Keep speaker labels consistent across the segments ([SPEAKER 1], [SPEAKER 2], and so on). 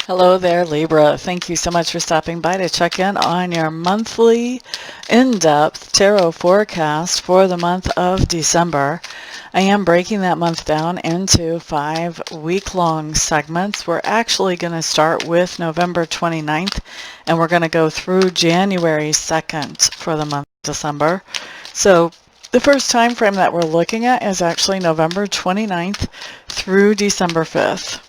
[SPEAKER 1] Hello there, Libra. Thank you so much for stopping by to check in on your monthly in-depth tarot forecast for the month of December. I am breaking that month down into 5 week-long segments. We're actually going to start with November 29th, and we're going to go through January 2nd for the month of December. So the first time frame that we're looking at is actually November 29th through December 5th.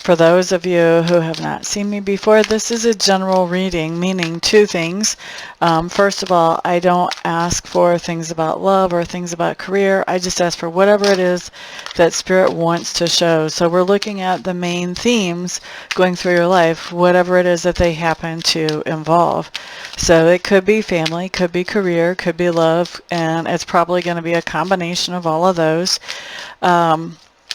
[SPEAKER 1] For those of you who have not seen me before, this is a general reading, meaning two things. First of all, I don't ask for things about love or things about career. I just ask for whatever it is that Spirit wants to show. So we're looking at the main themes going through your life, whatever it is that they happen to involve. So it could be family, could be career, could be love, and it's probably going to be a combination of all of those.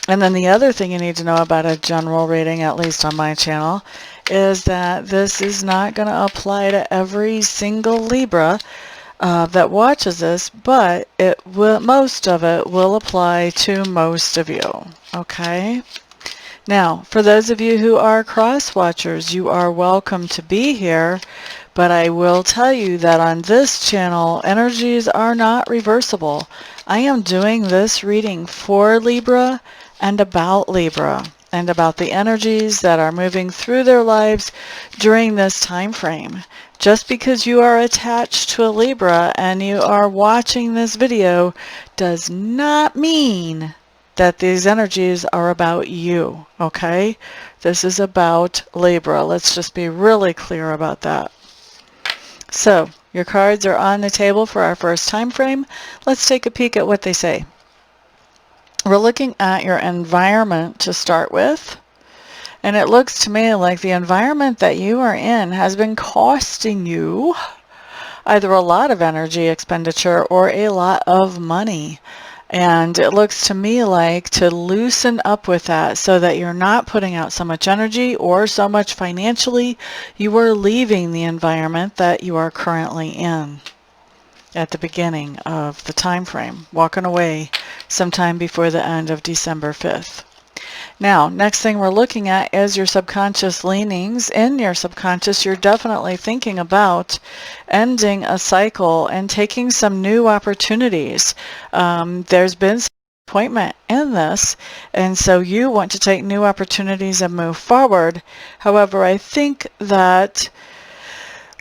[SPEAKER 1] And then the other thing you need to know about a general reading, at least on my channel, is that this is not going to apply to every single Libra that watches this, but most of it will apply to most of you. Okay? Now, for those of you who are cross-watchers, you are welcome to be here, but I will tell you that on this channel, energies are not reversible. I am doing this reading for Libra and about Libra and about the energies that are moving through their lives during this time frame. Just because you are attached to a Libra and you are watching this video does not mean that these energies are about you, okay? This is about Libra. Let's just be really clear about that. So, your cards are on the table for our first time frame. Let's take a peek at what they say. We're looking at your environment to start with, and it looks to me like the environment that you are in has been costing you either a lot of energy expenditure or a lot of money. And it looks to me like to loosen up with that so that you're not putting out so much energy or so much financially, you are leaving the environment that you are currently in at the beginning of the time frame, walking away sometime before the end of December 5th. Now, next thing we're looking at is your subconscious leanings. In your subconscious, you're definitely thinking about ending a cycle and taking some new opportunities. There's been some disappointment in this, and so you want to take new opportunities and move forward. However, I think that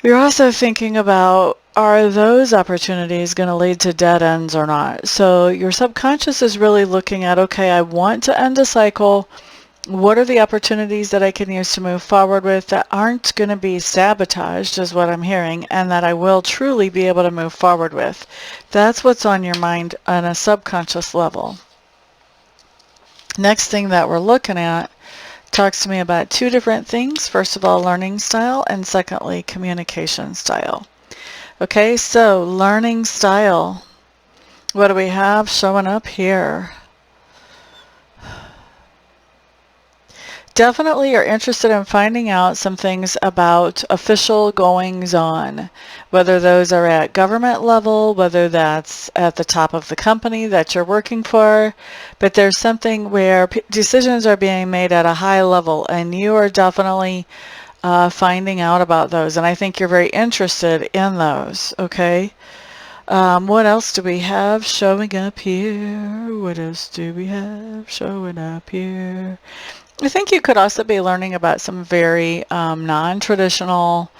[SPEAKER 1] you're also thinking about, are those opportunities going to lead to dead ends or not? So your subconscious is really looking at, okay, I want to end a cycle. What are the opportunities that I can use to move forward with that aren't going to be sabotaged, is what I'm hearing, and that I will truly be able to move forward with? That's what's on your mind on a subconscious level. Next thing that we're looking at talks to me about two different things. First of all, learning style, and secondly, communication style. Okay, so learning style. What do we have showing up here? Definitely you're interested in finding out some things about official goings-on, whether those are at government level, whether that's at the top of the company that you're working for, but there's something where decisions are being made at a high level, and you are definitely finding out about those, and I think you're very interested in those, okay? What else do we have showing up here? What else do we have showing up here? I think you could also be learning about some very non-traditional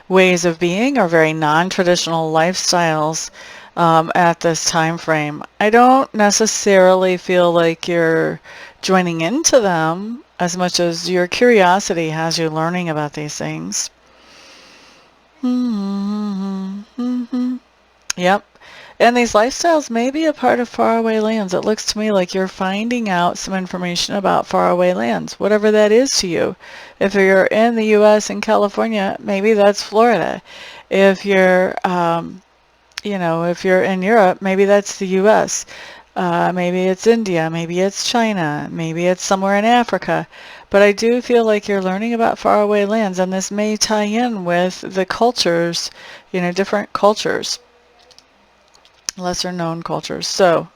[SPEAKER 1] ways of being or very non-traditional lifestyles at this time frame. I don't necessarily feel like you're joining into them as much as your curiosity has you learning about these things. Yep. And these lifestyles may be a part of faraway lands. It looks to me like you're finding out some information about faraway lands, whatever that is to you. If you're in the U.S. and California, maybe that's Florida. If you're, if you're in Europe, maybe that's the U.S. Maybe it's India, maybe it's China, maybe it's somewhere in Africa. But I do feel like you're learning about faraway lands, and this may tie in with the cultures, different cultures. Lesser known cultures. So,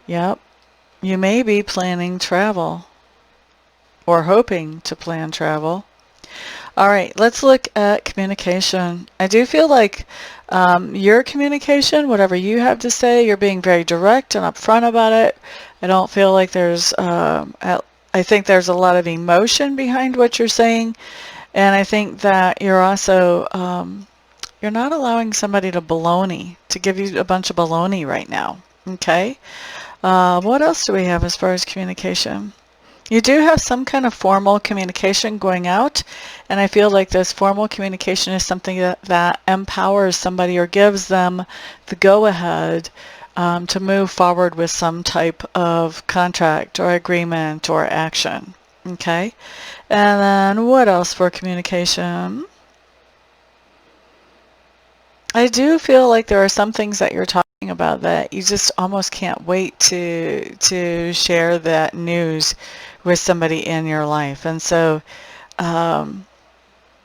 [SPEAKER 1] yep, you may be planning travel. or hoping to plan travel. All right, let's look at communication. I do feel like your communication, whatever you have to say, you're being very direct and upfront about it. I don't feel like there's, I think there's a lot of emotion behind what you're saying. And I think that you're also, you're not allowing somebody to give you a bunch of baloney right now. Okay? What else do we have as far as communication? You do have some kind of formal communication going out, and I feel like this formal communication is something that empowers somebody or gives them the go-ahead to move forward with some type of contract or agreement or action. Okay? And then what else for communication? I do feel like there are some things that you're talking about that you just almost can't wait to share that news with somebody in your life. And so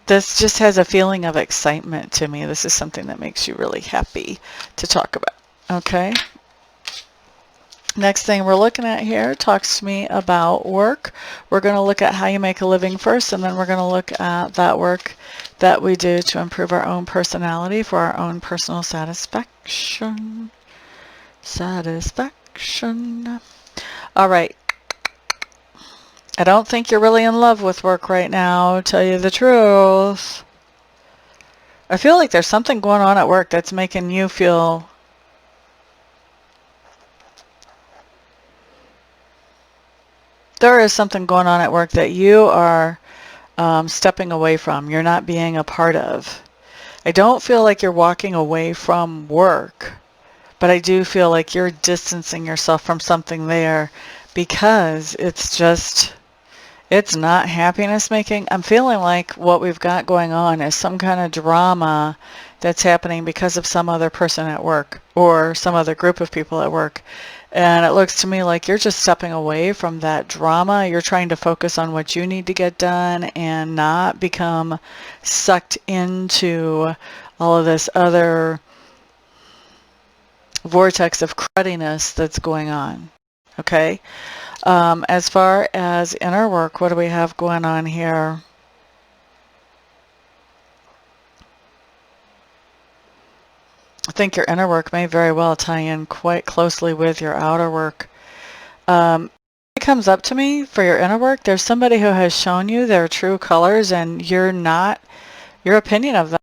[SPEAKER 1] this just has a feeling of excitement to me. This is something that makes you really happy to talk about. Okay? Next thing we're looking at here talks to me about work. We're going to look at how you make a living first, and then we're going to look at that work that we do to improve our own personality for our own personal satisfaction. Satisfaction. All right. I don't think you're really in love with work right now, to tell you the truth. I feel like there's something going on at work that's making you feel there is something going on at work that you are stepping away from. You're not being a part of. I don't feel like you're walking away from work, but I do feel like you're distancing yourself from something there because it's not happiness making. I'm feeling like what we've got going on is some kind of drama that's happening because of some other person at work or some other group of people at work. And it looks to me like you're just stepping away from that drama. You're trying to focus on what you need to get done and not become sucked into all of this other vortex of crudiness that's going on. Okay? As far as inner work, what do we have going on here? I think your inner work may very well tie in quite closely with your outer work. It comes up to me for your inner work, there's somebody who has shown you their true colors, and your opinion of them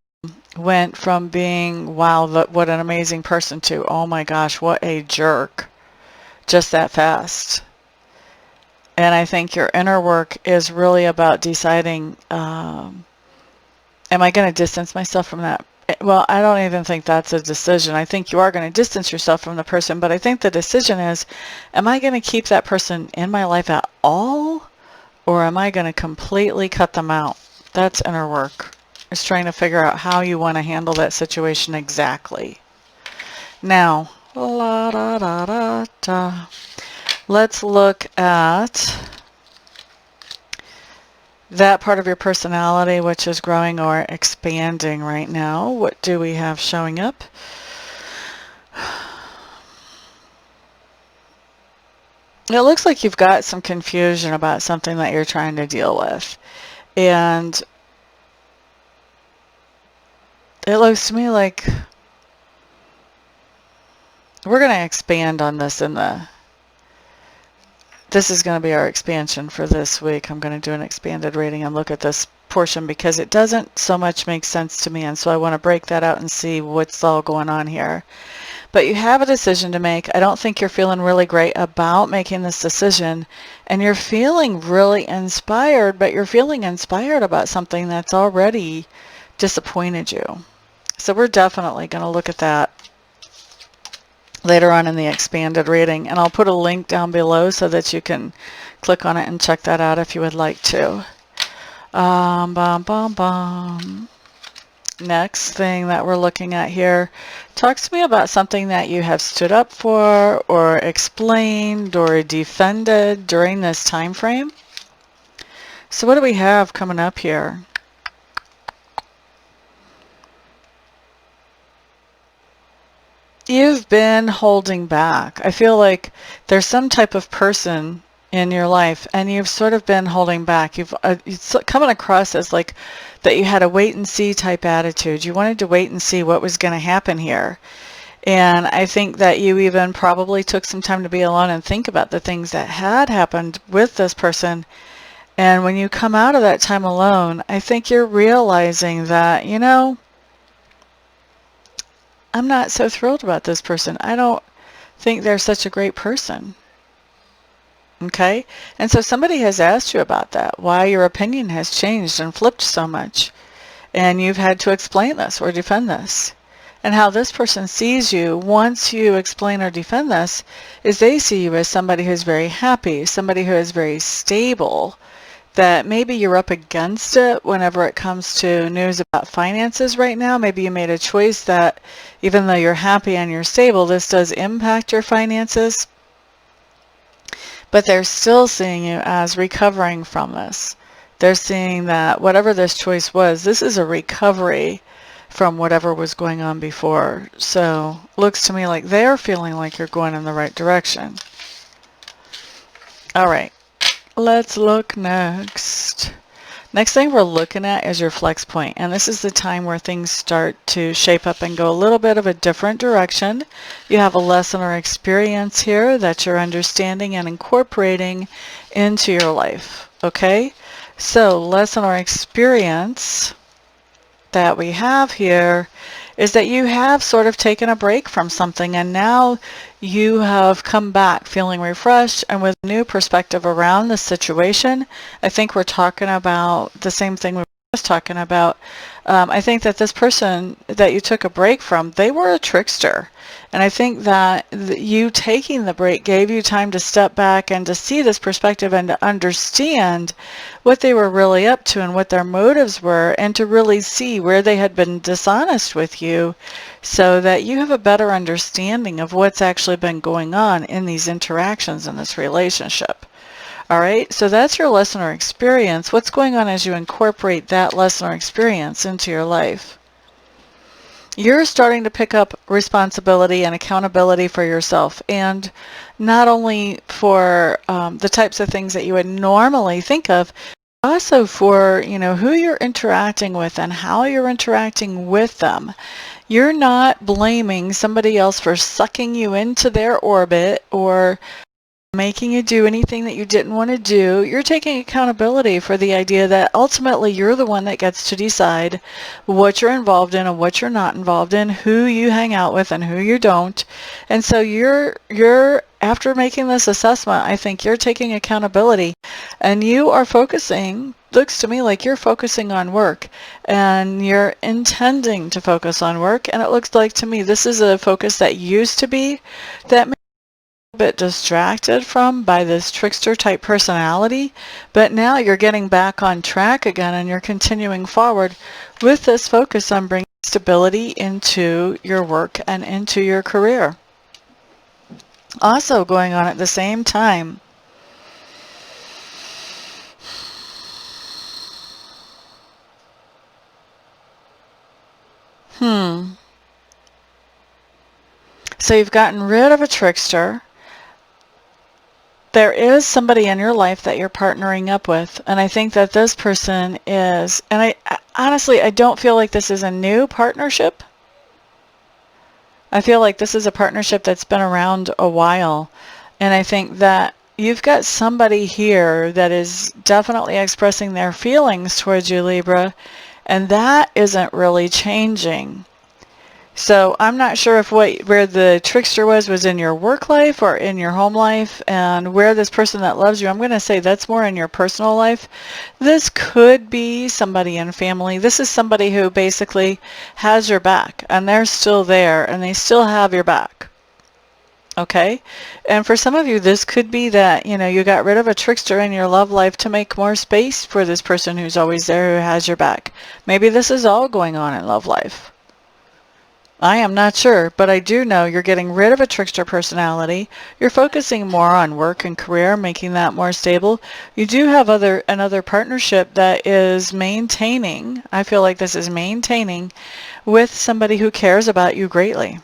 [SPEAKER 1] went from being, wow, what an amazing person, to, oh my gosh, what a jerk, just that fast. And I think your inner work is really about deciding, am I going to distance myself from that? Well, I don't even think that's a decision. I think you are going to distance yourself from the person, but I think the decision is, am I going to keep that person in my life at all, or am I going to completely cut them out? That's inner work. It's trying to figure out how you want to handle that situation exactly. Now, let's look at that part of your personality which is growing or expanding right now. What do we have showing up? It looks like you've got some confusion about something that you're trying to deal with. And it looks to me like we're going to expand on this this is going to be our expansion for this week. I'm going to do an expanded reading and look at this portion because it doesn't so much make sense to me, and so I want to break that out and see what's all going on here. But you have a decision to make. I don't think you're feeling really great about making this decision, and you're feeling really inspired, but you're feeling inspired about something that's already disappointed you. So we're definitely going to look at that later on in the expanded reading, and I'll put a link down below so that you can click on it and check that out if you would like to. Next thing that we're looking at here talks to me about something that you have stood up for or explained or defended during this time frame. So what do we have coming up here? You've been holding back. I feel like there's some type of person in your life, and you've sort of been holding back. It's coming across as like that you had a wait and see type attitude. You wanted to wait and see what was going to happen here. And I think that you even probably took some time to be alone and think about the things that had happened with this person. And when you come out of that time alone, I think you're realizing that, you know, I'm not so thrilled about this person. I don't think they're such a great person. Okay? And so somebody has asked you about that, why your opinion has changed and flipped so much. And you've had to explain this or defend this. And how this person sees you once you explain or defend this is they see you as somebody who's very happy, somebody who is very stable, that maybe you're up against it whenever it comes to news about finances right now. Maybe you made a choice that even though you're happy and you're stable, this does impact your finances. But they're still seeing you as recovering from this. They're seeing that whatever this choice was, this is a recovery from whatever was going on before. So looks to me like they're feeling like you're going in the right direction. All right. Let's look next. Next thing we're looking at is your flex point, and this is the time where things start to shape up and go a little bit of a different direction. You have a lesson or experience here that you're understanding and incorporating into your life. Okay? So, lesson or experience that we have here is that you have sort of taken a break from something, and now you have come back feeling refreshed and with a new perspective around the situation. I think we're talking about the same thing we were just talking about. I think that this person that you took a break from, they were a trickster. And I think that you taking the break gave you time to step back and to see this perspective and to understand what they were really up to and what their motives were, and to really see where they had been dishonest with you, so that you have a better understanding of what's actually been going on in these interactions in this relationship. All right, so that's your lesson or experience. What's going on as you incorporate that lesson or experience into your life? You're starting to pick up responsibility and accountability for yourself, and not only for the types of things that you would normally think of, but also for, you know, who you're interacting with and how you're interacting with them. You're not blaming somebody else for sucking you into their orbit or making you do anything that you didn't want to do. You're taking accountability for the idea that ultimately you're the one that gets to decide what you're involved in and what you're not involved in, who you hang out with and who you don't. And so you're after making this assessment, I think you're taking accountability, and you are focusing, looks to me like you're focusing on work, and you're intending to focus on work. And it looks like to me this is a focus that used to be that bit distracted from by this trickster type personality, but now you're getting back on track again, and you're continuing forward with this focus on bringing stability into your work and into your career. Also going on at the same time, so you've gotten rid of a trickster. There is somebody in your life that you're partnering up with, and I think that this person is, and I honestly, I don't feel like this is a new partnership. I feel like this is a partnership that's been around a while, and I think that you've got somebody here that is definitely expressing their feelings towards you, Libra, and that isn't really changing. So I'm not sure if where the trickster was in your work life or in your home life, and where this person that loves you, I'm going to say that's more in your personal life. This could be somebody in family. This is somebody who basically has your back, and they're still there, and they still have your back. Okay? And for some of you, this could be that, you know, you got rid of a trickster in your love life to make more space for this person who's always there, who has your back. Maybe this is all going on in love life. I am not sure, but I do know you're getting rid of a trickster personality. You're focusing more on work and career, making that more stable. You do have another partnership that is maintaining, I feel like this is maintaining, with somebody who cares about you greatly.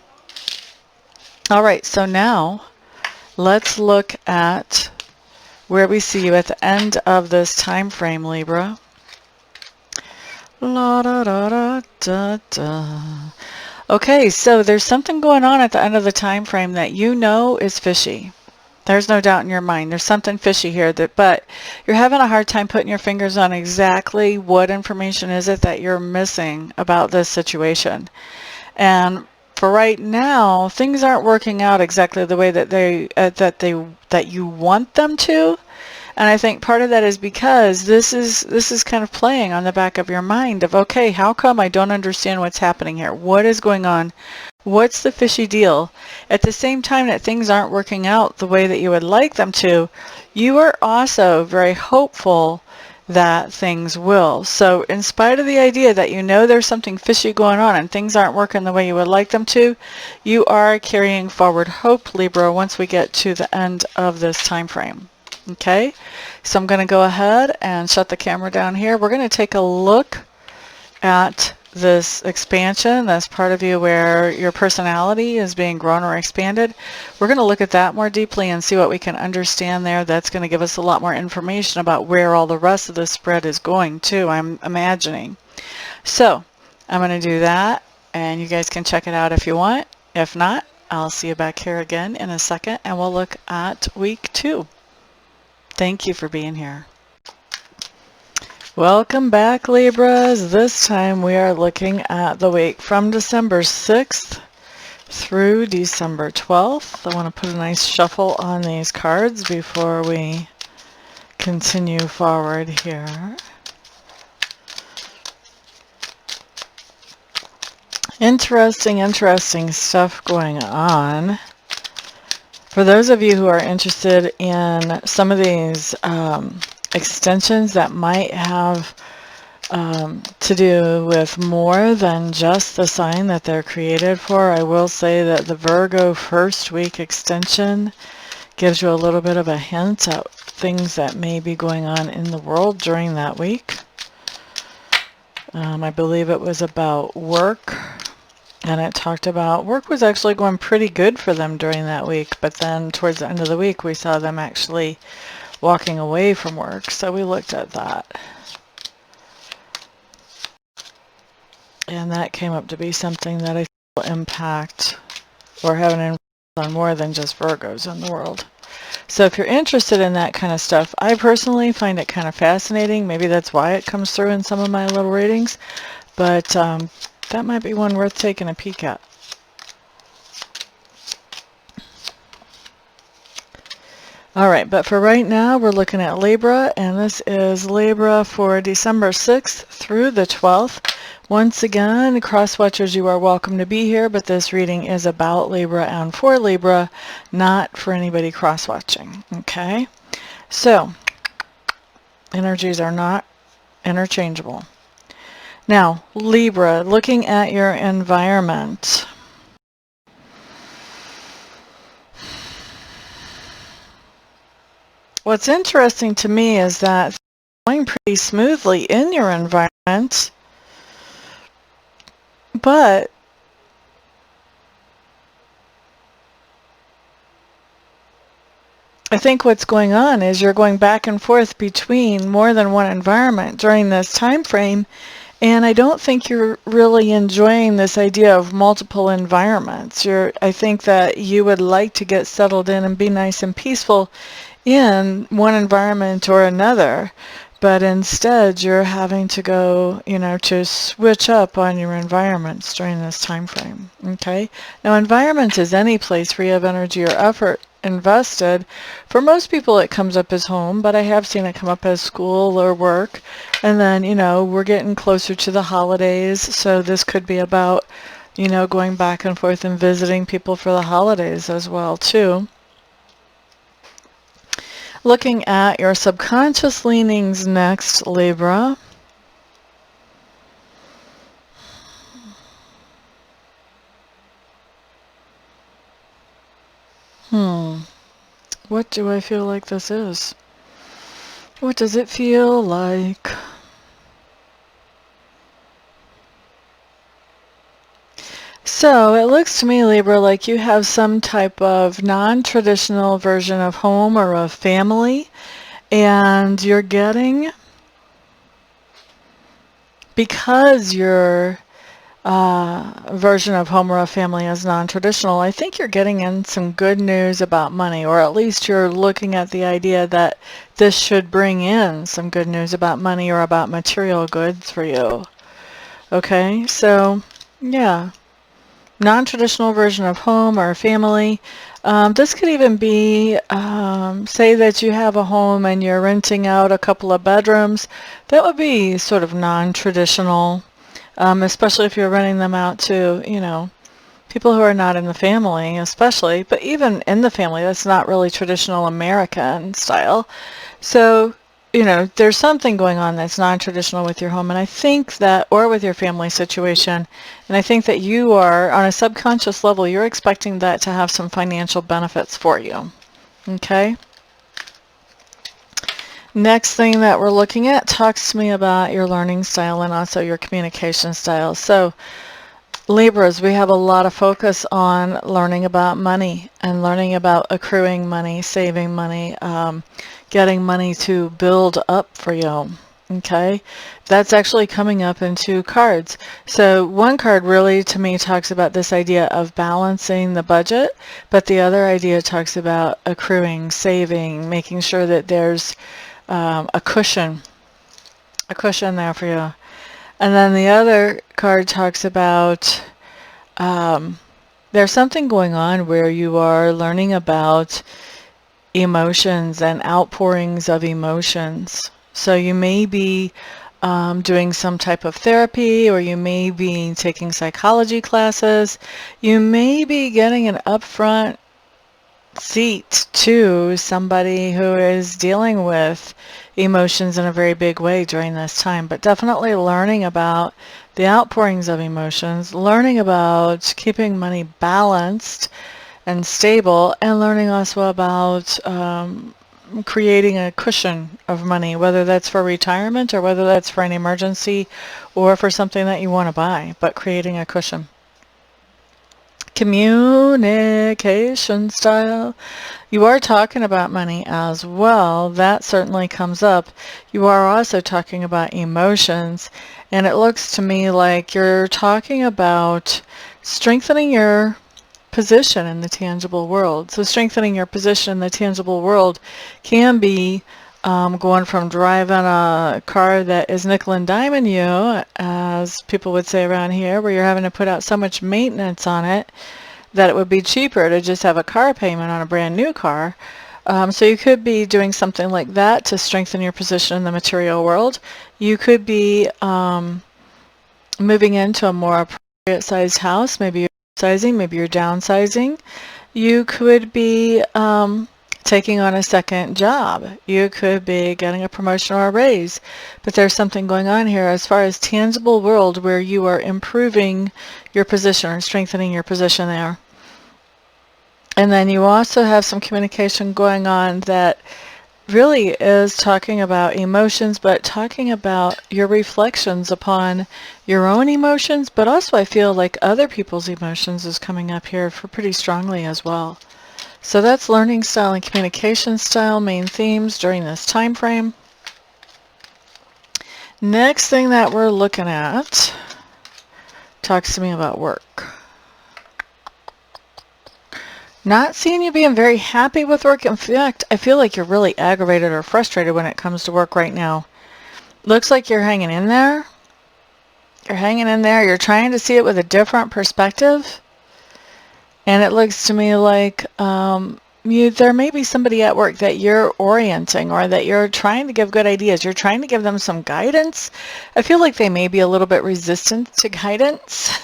[SPEAKER 1] All right, so now let's look at where we see you at the end of this time frame, Libra. La da da da da da. Okay, so there's something going on at the end of the time frame that you know is fishy. There's no doubt in your mind. There's something fishy here, but you're having a hard time putting your fingers on exactly what information is it that you're missing about this situation. And for right now, things aren't working out exactly the way that you want them to. And I think part of that is because this is kind of playing on the back of your mind of, okay, how come I don't understand what's happening here? What is going on? What's the fishy deal? At the same time that things aren't working out the way that you would like them to, you are also very hopeful that things will. So in spite of the idea that you know there's something fishy going on and things aren't working the way you would like them to, you are carrying forward hope, Libra, once we get to the end of this time frame. Okay, so I'm going to go ahead and shut the camera down here. We're going to take a look at this expansion, this part of you where your personality is being grown or expanded. We're going to look at that more deeply and see what we can understand there. That's going to give us a lot more information about where all the rest of the spread is going to, I'm imagining. So I'm going to do that, and you guys can check it out if you want. If not, I'll see you back here again in a second, and we'll look at week 2. Thank you for being here. Welcome back, Libras. This time we are looking at the week from December 6th through December 12th. I want to put a nice shuffle on these cards before we continue forward here. Interesting stuff going on. For those of you who are interested in some of these extensions that might have to do with more than just the sign that they're created for, I will say that the Virgo first week extension gives you a little bit of a hint at things that may be going on in the world during that week. I believe it was about work. And it talked about work was actually going pretty good for them during that week, but then towards the end of the week we saw them actually walking away from work. So we looked at that. And that came up to be something that I think will impact or have an influence on more than just Virgos in the world. So if you're interested in that kind of stuff, I personally find it kind of fascinating. Maybe that's why it comes through in some of my little readings. But that might be one worth taking a peek at. Alright, but for right now we're looking at Libra, and this is Libra for December 6th through the 12th. Once again, cross watchers, you are welcome to be here, but this reading is about Libra and for Libra, not for anybody cross watching. Okay? So, energies are not interchangeable. Now, Libra, looking at your environment. What's interesting to me is that it's going pretty smoothly in your environment, but I think what's going on is you're going back and forth between more than one environment during this time frame. And I don't think you're really enjoying this idea of multiple environments. I think that you would like to get settled in and be nice and peaceful in one environment or another. But instead, you're having to go, to switch up on your environments during this time frame. Okay? Now, environment is any place where you have energy or effort invested. For most people it comes up as home, but I have seen it come up as school or work. And then, we're getting closer to the holidays, so this could be about, going back and forth and visiting people for the holidays as well, too. Looking at your subconscious leanings next, Libra. What do I feel like this is? What does it feel like? So it looks to me, Libra, like you have some type of non-traditional version of home or of family, And you're getting, because your version of home or a family is non-traditional, I think you're getting in some good news about money, or at least you're looking at the idea that this should bring in some good news about money or about material goods for you. Okay, so yeah, non-traditional version of home or family. This could even be, say that you have a home and you're renting out a couple of bedrooms. That would be sort of non-traditional, especially if you're renting them out to, people who are not in the family, especially, but even in the family, that's not really traditional American style. So, there's something going on that's non-traditional with your home, and I think that, or with your family situation, and I think that you are, on a subconscious level, you're expecting that to have some financial benefits for you. Okay? Next thing that we're looking at talks to me about your learning style and also your communication style. So, Libras, we have a lot of focus on learning about money and learning about accruing money, saving money, getting money to build up for you. Okay, that's actually coming up in 2 cards. So one card really to me talks about this idea of balancing the budget, but the other idea talks about accruing, saving, making sure that there's a cushion there for you. And then the other card talks about there's something going on where you are learning about emotions and outpourings of emotions. So you may be doing some type of therapy, or you may be taking psychology classes. You may be getting an upfront seat to somebody who is dealing with emotions in a very big way during this time, but definitely learning about the outpourings of emotions, learning about keeping money balanced and stable, and learning also about creating a cushion of money, whether that's for retirement or whether that's for an emergency or for something that you want to buy, but creating a cushion. Communication style. You are talking about money as well. That certainly comes up. You are also talking about emotions, and it looks to me like you're talking about strengthening your position in the tangible world. So strengthening your position in the tangible world can be going from driving a car that is nickel and diming you, as people would say around here, where you're having to put out so much maintenance on it that it would be cheaper to just have a car payment on a brand new car. So you could be doing something like that to strengthen your position in the material world. You could be moving into a more appropriate sized house. Maybe you're upsizing, maybe you're downsizing. You could be taking on a second job. You could be getting a promotion or a raise. But there's something going on here as far as tangible world where you are improving your position or strengthening your position there. And then you also have some communication going on that really is talking about emotions, but talking about your reflections upon your own emotions, but also I feel like other people's emotions is coming up here for pretty strongly as well. So that's learning style and communication style, main themes during this time frame. Next thing that we're looking at talks to me about work. Not seeing you being very happy with work. In fact, I feel like you're really aggravated or frustrated when it comes to work right now. Looks like you're hanging in there. You're hanging in there. You're trying to see it with a different perspective. And it looks to me like there may be somebody at work that you're orienting or that you're trying to give good ideas. You're trying to give them some guidance. I feel like they may be a little bit resistant to guidance.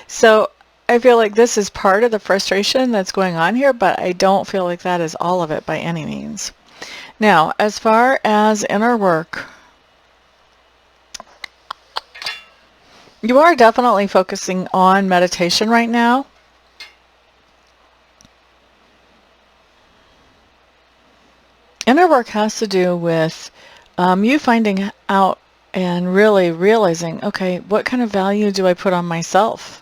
[SPEAKER 1] So I feel like this is part of the frustration that's going on here, but I don't feel like that is all of it by any means. Now, as far as inner work, you are definitely focusing on meditation right now. Inner work has to do with you finding out and really realizing, okay, what kind of value do I put on myself?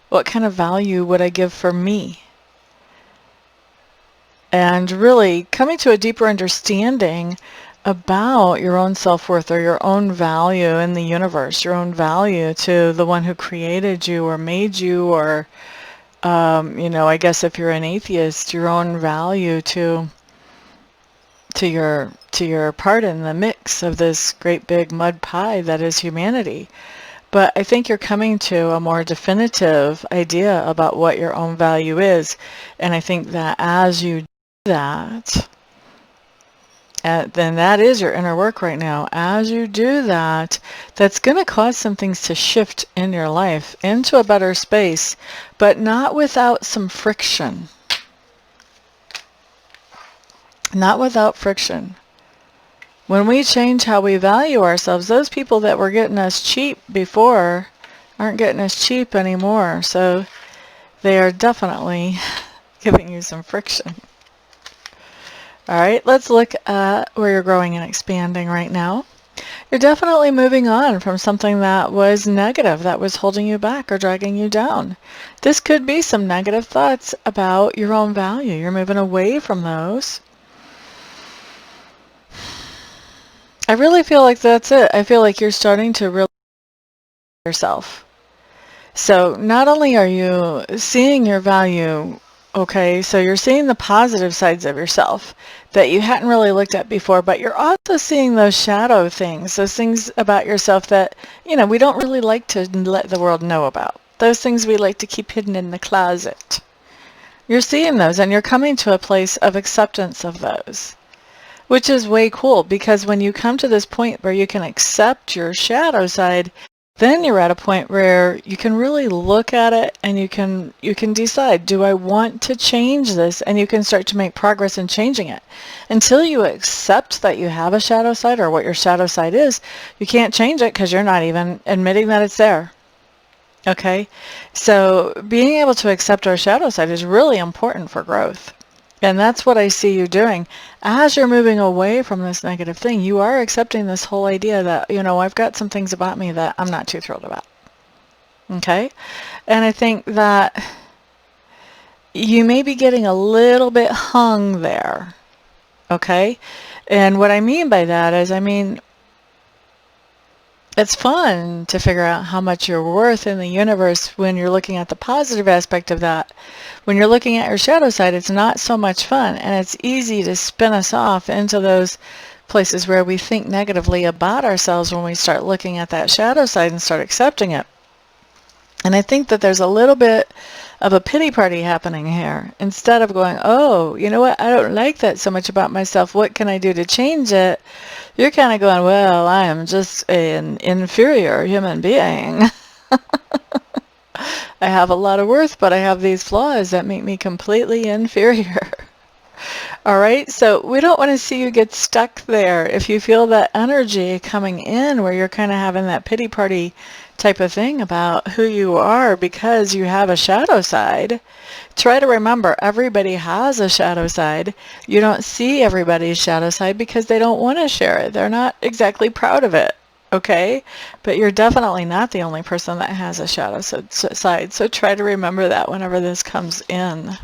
[SPEAKER 1] What kind of value would I give for me? and really coming to a deeper understanding about your own self-worth or your own value in the universe, your own value to the one who created you or made you, or I guess if you're an atheist, your own value to your part in the mix of this great big mud pie that is humanity. But I think you're coming to a more definitive idea about what your own value is. And I think that as you do that, then that is your inner work right now. As you do that, that's going to cause some things to shift in your life into a better space, but not without some friction. Not without friction. When we change how we value ourselves, those people that were getting us cheap before aren't getting us cheap anymore. So they are definitely giving you some friction. All right, let's look at where you're growing and expanding right now. You're definitely moving on from something that was negative, that was holding you back or dragging you down. This could be some negative thoughts about your own value. You're moving away from those. I really feel like that's it. I feel like you're starting to really yourself. So not only are you seeing your value, okay, so you're seeing the positive sides of yourself that you hadn't really looked at before, but you're also seeing those shadow things, those things about yourself that, we don't really like to let the world know about. Those things we like to keep hidden in the closet. You're seeing those and you're coming to a place of acceptance of those. Which is way cool, because when you come to this point where you can accept your shadow side, then you're at a point where you can really look at it and you can decide, do I want to change this? And you can start to make progress in changing it. Until you accept that you have a shadow side or what your shadow side is, you can't change it because you're not even admitting that it's there. Okay? So being able to accept our shadow side is really important for growth. And that's what I see you doing. As you're moving away from this negative thing, you are accepting this whole idea that, I've got some things about me that I'm not too thrilled about. Okay? And I think that you may be getting a little bit hung there. Okay? And what I mean by that is, it's fun to figure out how much you're worth in the universe when you're looking at the positive aspect of that. When you're looking at your shadow side, it's not so much fun, and it's easy to spin us off into those places where we think negatively about ourselves when we start looking at that shadow side and start accepting it. And I think that there's a little bit of a pity party happening here. Instead of going, oh, you know what, I don't like that so much about myself, what can I do to change it? You're kind of going, well, I am just an inferior human being. I have a lot of worth, but I have these flaws that make me completely inferior. All right, so we don't want to see you get stuck there. If you feel that energy coming in where you're kind of having that pity party type of thing about who you are because you have a shadow side, try to remember everybody has a shadow side. You don't see everybody's shadow side because they don't want to share it. They're not exactly proud of it. Okay, but you're definitely not the only person that has a shadow side, so try to remember that whenever this comes in.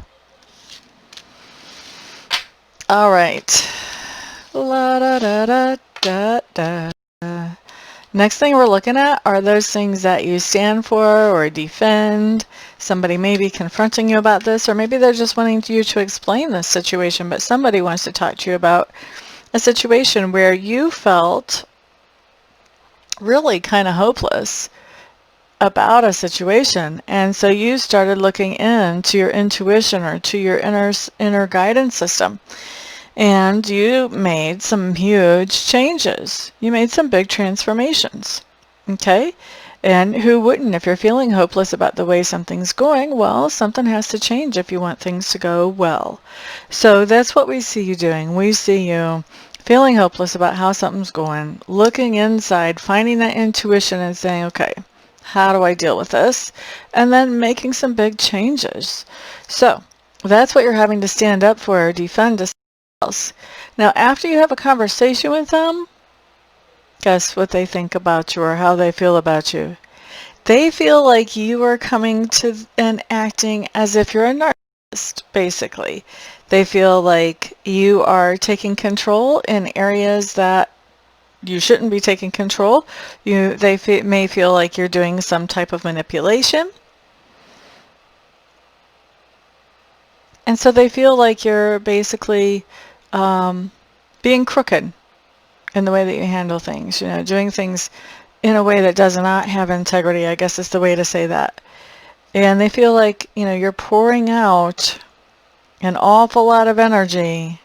[SPEAKER 1] All right. La da da da da da. Next thing we're looking at are those things that you stand for or defend. Somebody may be confronting you about this, or maybe they're just wanting you to explain this situation, but somebody wants to talk to you about a situation where you felt really kind of hopeless about a situation, and so you started looking into your intuition or to your inner guidance system, and you made some huge changes. You made some big transformations. Okay? And who wouldn't? If you're feeling hopeless about the way something's going, well, something has to change if you want things to go well. So that's what we see you doing. We see you feeling hopeless about how something's going, looking inside, finding that intuition and saying, okay, how do I deal with this? And then making some big changes. So that's what you're having to stand up for or defend to somebody else. Now, after you have a conversation with them, guess what they think about you or how they feel about you? They feel like you are coming to and acting as if you're a narcissist, basically. They feel like you are taking control in areas that you shouldn't be taking control. They may feel like you're doing some type of manipulation. And so they feel like you're basically being crooked in the way that you handle things, doing things in a way that does not have integrity, I guess is the way to say that. And they feel like, you're pouring out an awful lot of energy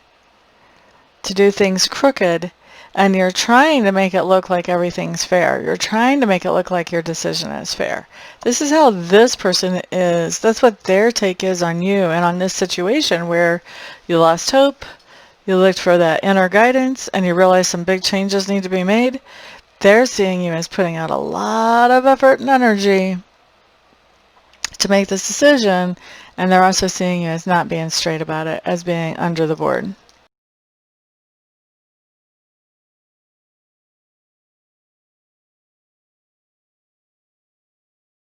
[SPEAKER 1] to do things crooked, and you're trying to make it look like everything's fair. You're trying to make it look like your decision is fair. This is how this person is. That's what their take is on you and on this situation where you lost hope, you looked for that inner guidance, and you realize some big changes need to be made. They're seeing you as putting out a lot of effort and energy to make this decision, and they're also seeing you as not being straight about it, as being under the board.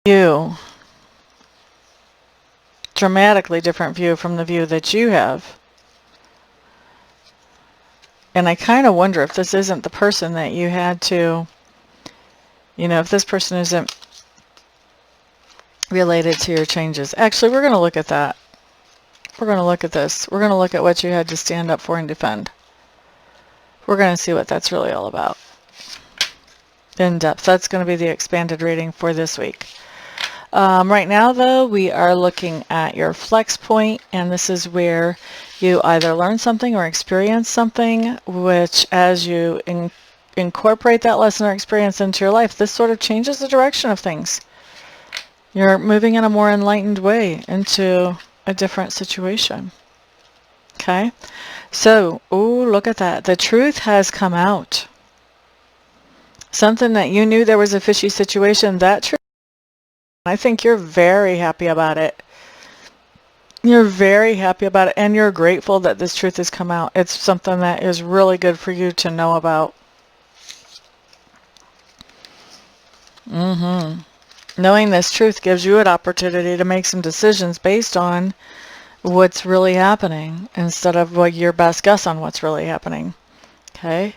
[SPEAKER 1] You, dramatically different view from the view that you have. And I kind of wonder if this isn't the person that you had to, if this person isn't related to your changes. Actually, we're going to look at that. We're going to look at this. We're going to look at what you had to stand up for and defend. We're going to see what that's really all about. In depth. That's going to be the expanded reading for this week. Right now, though, we are looking at your flex point, and this is where you either learn something or experience something, which as you incorporate that lesson or experience into your life, this sort of changes the direction of things. You're moving in a more enlightened way into a different situation. Okay? So, look at that. The truth has come out. Something that you knew there was a fishy situation, that truth, I think you're very happy about it. You're very happy about it, and you're grateful that this truth has come out. It's something that is really good for you to know about. Knowing this truth gives you an opportunity to make some decisions based on what's really happening instead of what your best guess on what's really happening. Okay?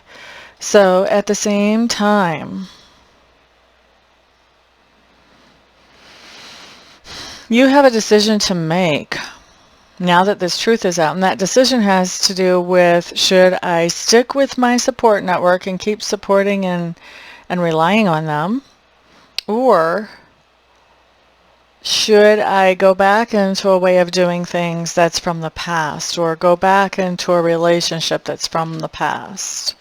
[SPEAKER 1] So at the same time, you have a decision to make now that this truth is out, and that decision has to do with, should I stick with my support network and keep supporting and relying on them, or should I go back into a way of doing things that's from the past, or go back into a relationship that's from the past?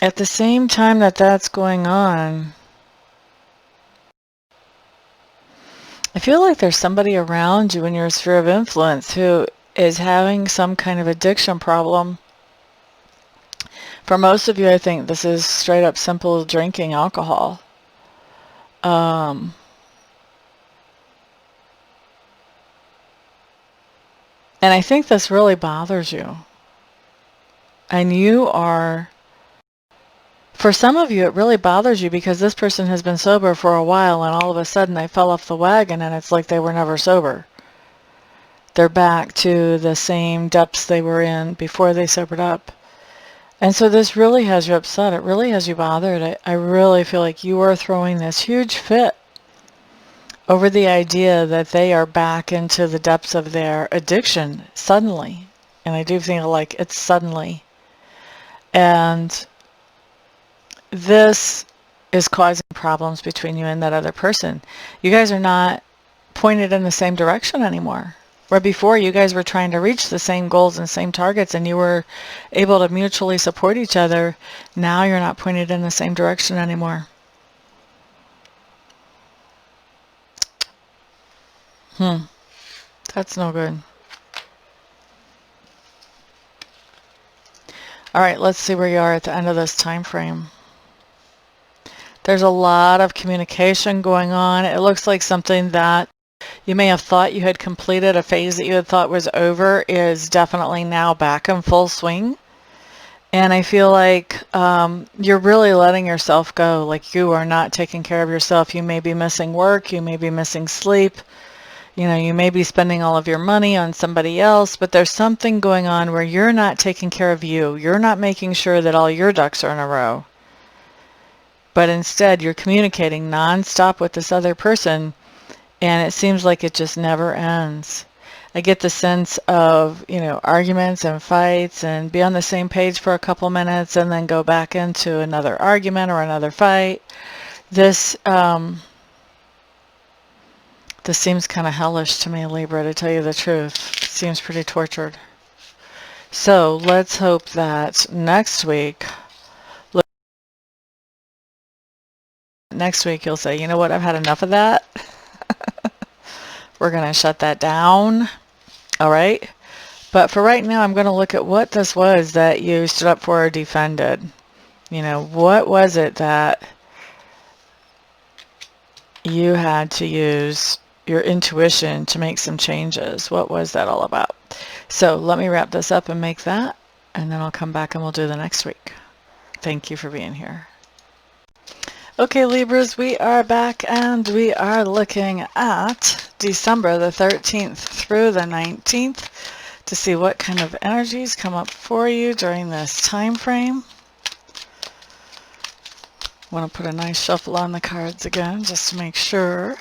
[SPEAKER 1] At the same time that that's going on, I feel like there's somebody around you in your sphere of influence who is having some kind of addiction problem. For most of you, I think this is straight up simple drinking alcohol. And I think this really bothers you. And you are, for some of you, it really bothers you because this person has been sober for a while, and all of a sudden they fell off the wagon, and it's like they were never sober. They're back to the same depths they were in before they sobered up. And so this really has you upset. It really has you bothered. I really feel like you are throwing this huge fit over the idea that they are back into the depths of their addiction suddenly. And I do feel like it's suddenly. And this is causing problems between you and that other person. You guys are not pointed in the same direction anymore. Where before you guys were trying to reach the same goals and same targets, and you were able to mutually support each other, now you're not pointed in the same direction anymore. That's no good. All right, let's see where you are at the end of this time frame. There's a lot of communication going on. It looks like something that you may have thought you had completed, a phase that you had thought was over, is definitely now back in full swing. And I feel like you're really letting yourself go. Like you are not taking care of yourself. You may be missing work. You may be missing sleep. You know, you may be spending all of your money on somebody else, but there's something going on where you're not taking care of you. You're not making sure that all your ducks are in a row. But instead, you're communicating nonstop with this other person, and it seems like it just never ends. I get the sense of, you know, arguments and fights and be on the same page for a couple minutes and then go back into another argument or another fight. This seems kind of hellish to me, Libra, to tell you the truth. It seems pretty tortured. So let's hope that next week you'll say, you know what, I've had enough of that. We're going to shut that down. All right. But for right now, I'm going to look at what this was that you stood up for or defended. You know, what was it that you had to use your intuition to make some changes? What was that all about? So let me wrap this up and make that, and then I'll come back and we'll do the next week. Thank you for being here. Okay, Libras, we are back and we are looking at December the 13th through the 19th to see what kind of energies come up for you during this time frame. I want to put a nice shuffle on the cards again just to make sure.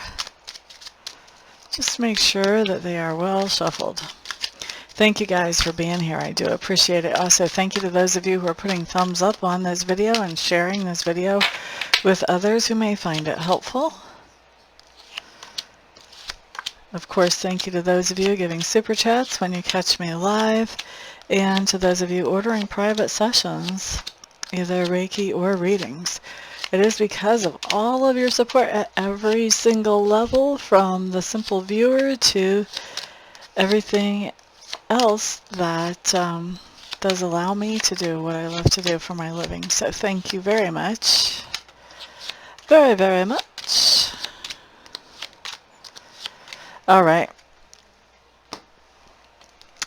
[SPEAKER 1] Just make sure that they are well shuffled. Thank you guys for being here. I do appreciate it. Also, thank you to those of you who are putting thumbs up on this video and sharing this video with others who may find it helpful. Of course, thank you to those of you giving super chats when you catch me live, and to those of you ordering private sessions, either Reiki or readings. It is because of all of your support at every single level, from the simple viewer to everything else, that does allow me to do what I love to do for my living. So thank you very much. Very, very much. All right.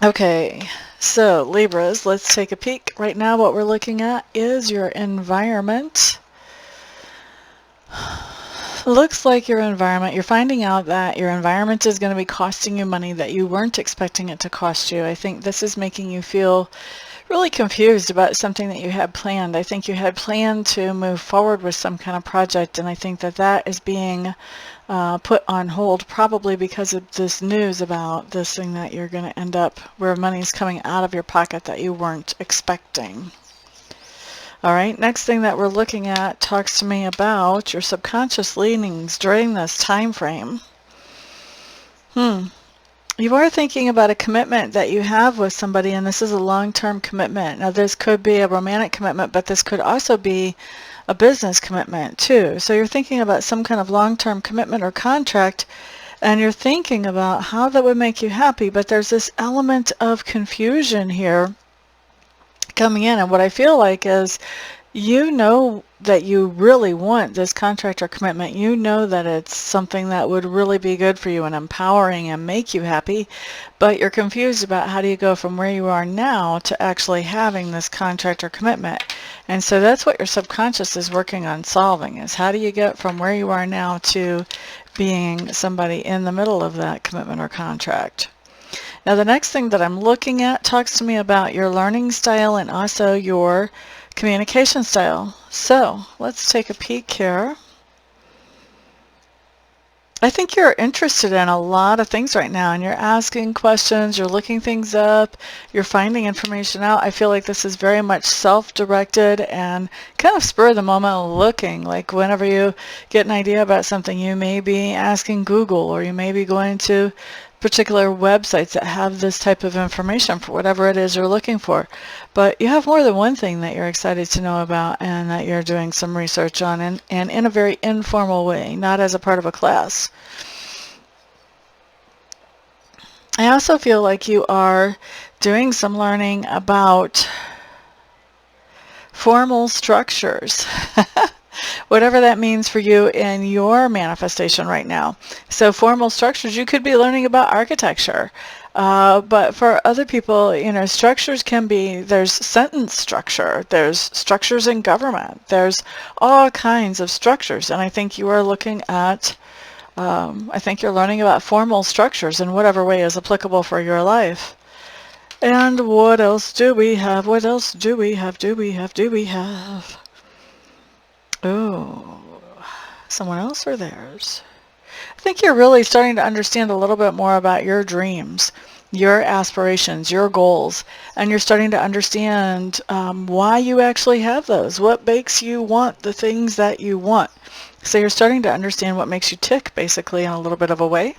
[SPEAKER 1] Okay, so Libras, let's take a peek. Right now what we're looking at is your environment. Looks like your environment, you're finding out that your environment is going to be costing you money that you weren't expecting it to cost you. I think this is making you feel really confused about something that you had planned. I think you had planned to move forward with some kind of project, and I think that that is being put on hold, probably because of this news about this thing that you're going to end up where money's coming out of your pocket that you weren't expecting. All right, next thing that we're looking at talks to me about your subconscious leanings during this time frame. You are thinking about a commitment that you have with somebody, and this is a long-term commitment. Now, this could be a romantic commitment, but this could also be a business commitment too. So you're thinking about some kind of long-term commitment or contract, and you're thinking about how that would make you happy, but there's this element of confusion here coming in, and what I feel like is, you know that you really want this contract or commitment. You know that it's something that would really be good for you and empowering and make you happy, but you're confused about how do you go from where you are now to actually having this contract or commitment. And so that's what your subconscious is working on solving, is how do you get from where you are now to being somebody in the middle of that commitment or contract. Now, the next thing that I'm looking at talks to me about your learning style and also your communication style. So let's take a peek here. I think you're interested in a lot of things right now, and you're asking questions, you're looking things up, you're finding information out. I feel like this is very much self-directed and kind of spur of the moment looking. Like whenever you get an idea about something, you may be asking Google, or you may be going to particular websites that have this type of information for whatever it is you're looking for. But you have more than one thing that you're excited to know about and that you're doing some research on, and in a very informal way, not as a part of a class. I also feel like you are doing some learning about formal structures. Whatever that means for you in your manifestation right now. So formal structures, you could be learning about architecture. But for other people, you know, structures can be, there's sentence structure, there's structures in government, there's all kinds of structures. And I think you are looking at I think you're learning about formal structures in whatever way is applicable for your life. And what else do we have? What else do we have? Do we have? Oh, someone else or theirs? I think you're really starting to understand a little bit more about your dreams, your aspirations, your goals, and you're starting to understand why you actually have those. What makes you want the things that you want? So you're starting to understand what makes you tick, basically, in a little bit of a way.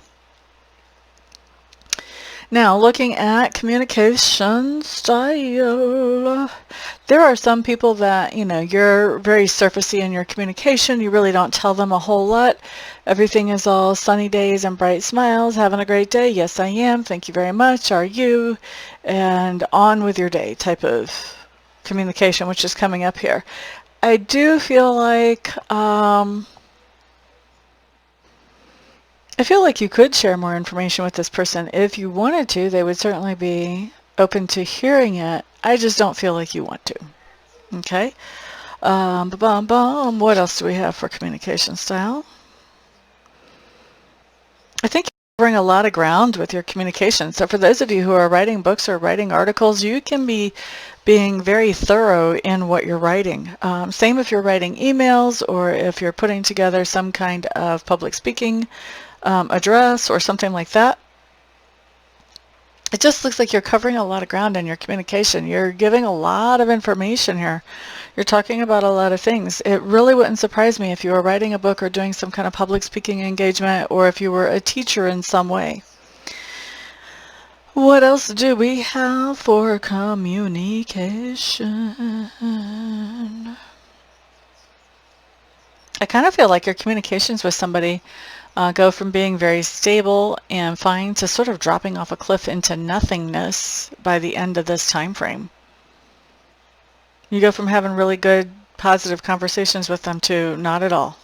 [SPEAKER 1] Now, looking at communication style, there are some people that, you're very surfacey in your communication. You really don't tell them a whole lot. Everything is all sunny days and bright smiles. Having a great day. Yes, I am. Thank you very much. Are you? And on with your day type of communication, which is coming up here. I do feel like you could share more information with this person. If you wanted to, they would certainly be open to hearing it. I just don't feel like you want to. Okay? What else do we have for communication style? I think you bring a lot of ground with your communication. So for those of you who are writing books or writing articles, you can be being very thorough in what you're writing. Same if you're writing emails or if you're putting together some kind of public speaking address or something like that. It just looks like you're covering a lot of ground in your communication. You're giving a lot of information here. You're talking about a lot of things. It really wouldn't surprise me if you were writing a book or doing some kind of public speaking engagement, or if you were a teacher in some way. What else do we have for communication? I kind of feel like your communications with somebody go from being very stable and fine to sort of dropping off a cliff into nothingness by the end of this time frame. You go from having really good, positive conversations with them to not at all.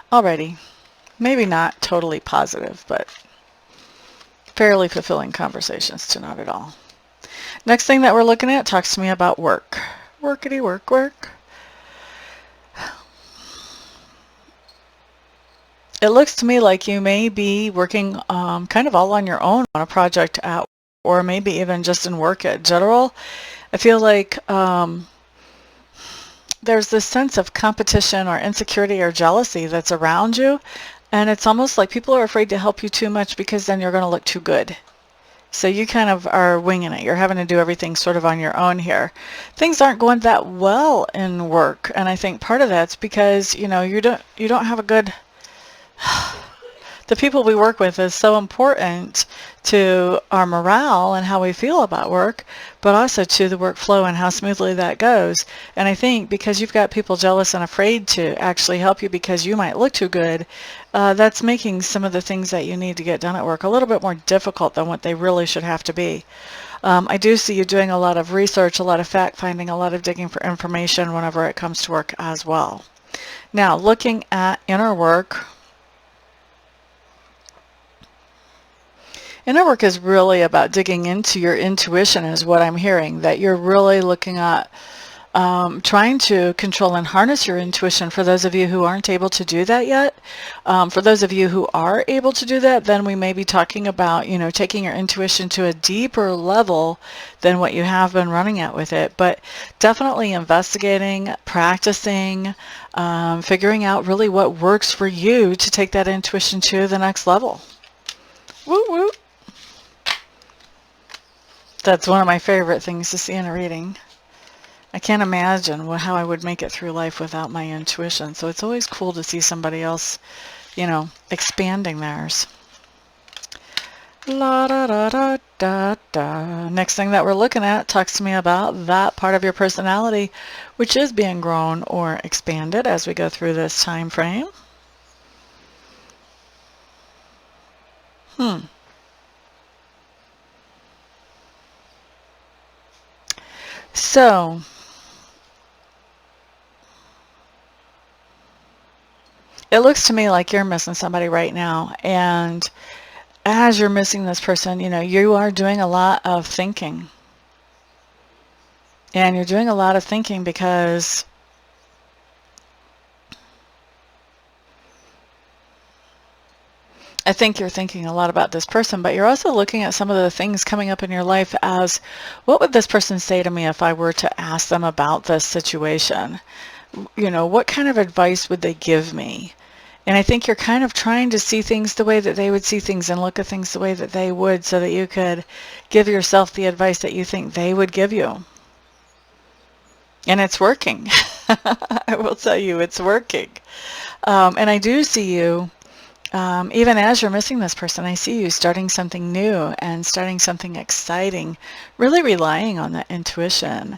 [SPEAKER 1] Alrighty. Maybe not totally positive, but fairly fulfilling conversations to not at all. Next thing that we're looking at talks to me about work. Workity work, work. It looks to me like you may be working kind of all on your own on a project at, or maybe even just in work in general. I feel like there's this sense of competition or insecurity or jealousy that's around you, and it's almost like people are afraid to help you too much because then you're going to look too good. So you kind of are winging it. You're having to do everything sort of on your own here. Things aren't going that well in work, and I think part of that's because you don't have a good. The people we work with is so important to our morale and how we feel about work, but also to the workflow and how smoothly that goes. And I think because you've got people jealous and afraid to actually help you because you might look too good, that's making some of the things that you need to get done at work a little bit more difficult than what they really should have to be. I do see you doing a lot of research, a lot of fact-finding, a lot of digging for information whenever it comes to work as well. Now, looking at inner work. Inner work is really about digging into your intuition is what I'm hearing, that you're really looking at trying to control and harness your intuition for those of you who aren't able to do that yet. For those of you who are able to do that, then we may be talking about, taking your intuition to a deeper level than what you have been running at with it. But definitely investigating, practicing, figuring out really what works for you to take that intuition to the next level. Woo woo. That's one of my favorite things to see in a reading. I can't imagine how I would make it through life without my intuition. So it's always cool to see somebody else, expanding theirs. La da da da da da. Next thing that we're looking at talks to me about that part of your personality which is being grown or expanded as we go through this time frame. So, it looks to me like you're missing somebody right now, and as you're missing this person, you are doing a lot of thinking. And you're doing a lot of thinking because I think you're thinking a lot about this person, but you're also looking at some of the things coming up in your life as, what would this person say to me if I were to ask them about this situation? You know, what kind of advice would they give me? And I think you're kind of trying to see things the way that they would see things and look at things the way that they would, so that you could give yourself the advice that you think they would give you. And it's working. I will tell you, it's working. And I do see you, even as you're missing this person, I see you starting something new and starting something exciting, really relying on that intuition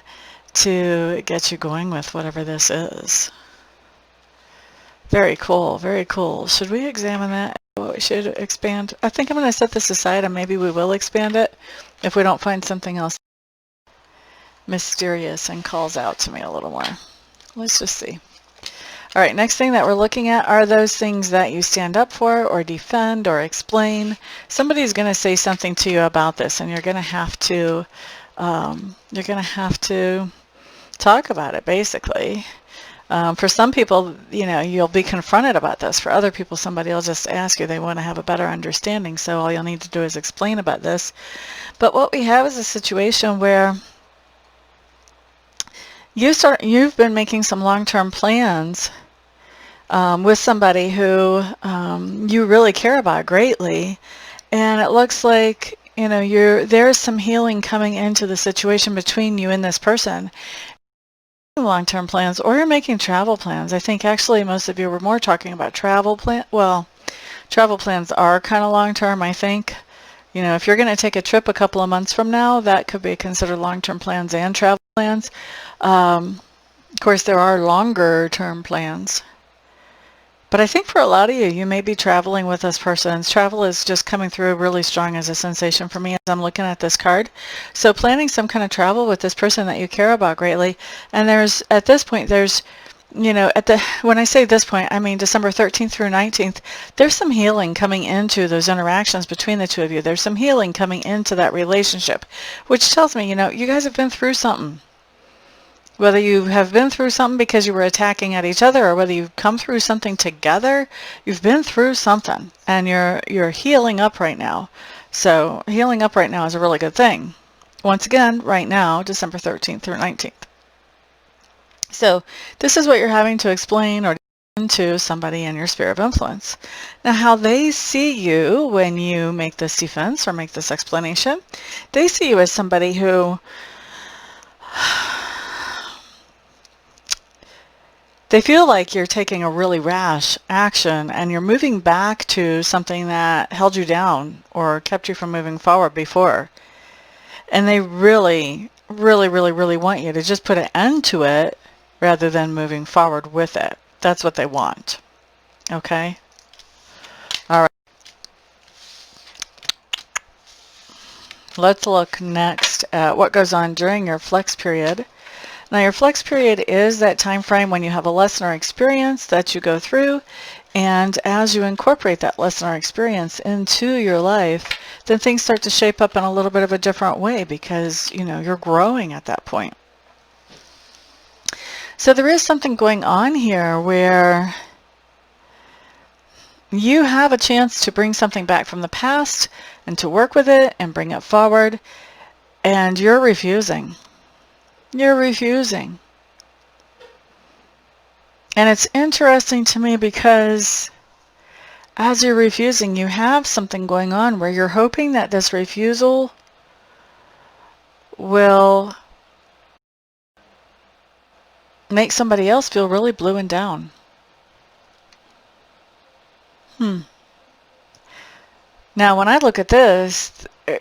[SPEAKER 1] to get you going with whatever this is. Very cool, very cool. Should we examine that? What we should expand? I think I'm going to set this aside, and maybe we will expand it if we don't find something else mysterious and calls out to me a little more. Let's just see. All right, next thing that we're looking at are those things that you stand up for or defend or explain. Somebody's going to say something to you about this, and you're going to have to talk about it, basically. For some people, you know, you'll be confronted about this. For other people, somebody will just ask you. They want to have a better understanding, so all you'll need to do is explain about this. But what we have is a situation where you've been making some long-term plans with somebody who you really care about greatly, and it looks like, you know, there's some healing coming into the situation between you and this person. Long-term plans, or you're making travel plans. I think actually most of you were more talking about travel plan. Well, travel plans are kind of long-term, I think. You know, if you're going to take a trip a couple of months from now, that could be considered long-term plans and travel plans. Of course, there are longer-term plans. But I think for a lot of you, you may be traveling with this person. Travel is just coming through really strong as a sensation for me as I'm looking at this card. So planning some kind of travel with this person that you care about greatly. And at this point, you know, when I say this point, I mean December 13th through 19th, there's some healing coming into those interactions between the two of you. There's some healing coming into that relationship, which tells me, you know, you guys have been through something. Whether you have been through something because you were attacking at each other, or whether you've come through something together, you've been through something, and you're healing up right now. So healing up right now is a really good thing. Once again, right now, December 13th through 19th. So this is what you're having to explain or to somebody in your sphere of influence. Now, how they see you when you make this defense or make this explanation, they see you as somebody who they feel like you're taking a really rash action and you're moving back to something that held you down or kept you from moving forward before. And they really, really, really, really want you to just put an end to it rather than moving forward with it. That's what they want. Okay? All right. Let's look next at what goes on during your flex period. Now, your flex period is that time frame when you have a lesson or experience that you go through, and as you incorporate that lesson or experience into your life, then things start to shape up in a little bit of a different way because, you know, you're growing at that point. So there is something going on here where you have a chance to bring something back from the past and to work with it and bring it forward, and you're refusing. You're refusing. And it's interesting to me because as you're refusing, you have something going on where you're hoping that this refusal will make somebody else feel really blue and down. Now, when I look at this,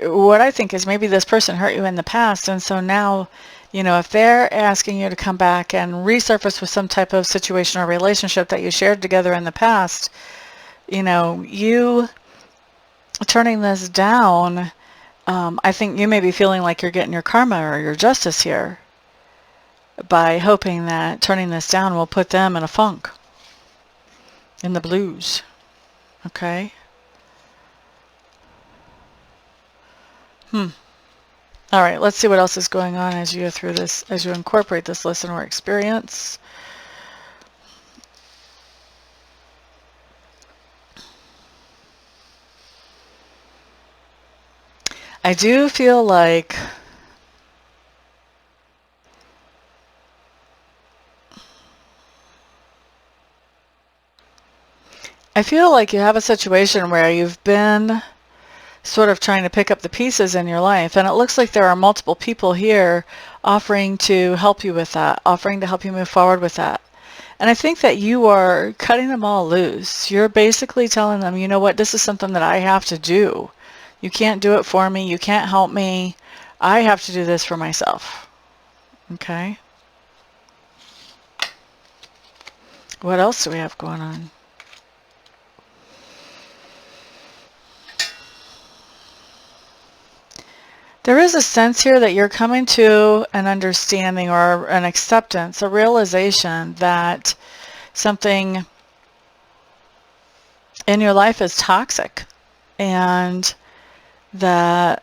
[SPEAKER 1] what I think is maybe this person hurt you in the past, and so now, you know, if they're asking you to come back and resurface with some type of situation or relationship that you shared together in the past, you know, you turning this down, I think you may be feeling like you're getting your karma or your justice here by hoping that turning this down will put them in a funk, in the blues. Okay? All right, let's see what else is going on as you go through this, as you incorporate this lesson or experience. I do feel like you have a situation where you've been sort of trying to pick up the pieces in your life, and it looks like there are multiple people here offering to help you with that, offering to help you move forward with that. And I think that you are cutting them all loose. You're basically telling them, you know what, this is something that I have to do. You can't do it for me. You can't help me. I have to do this for myself. Okay? What else do we have going on? There is a sense here that you're coming to an understanding or an acceptance, a realization that something in your life is toxic, and that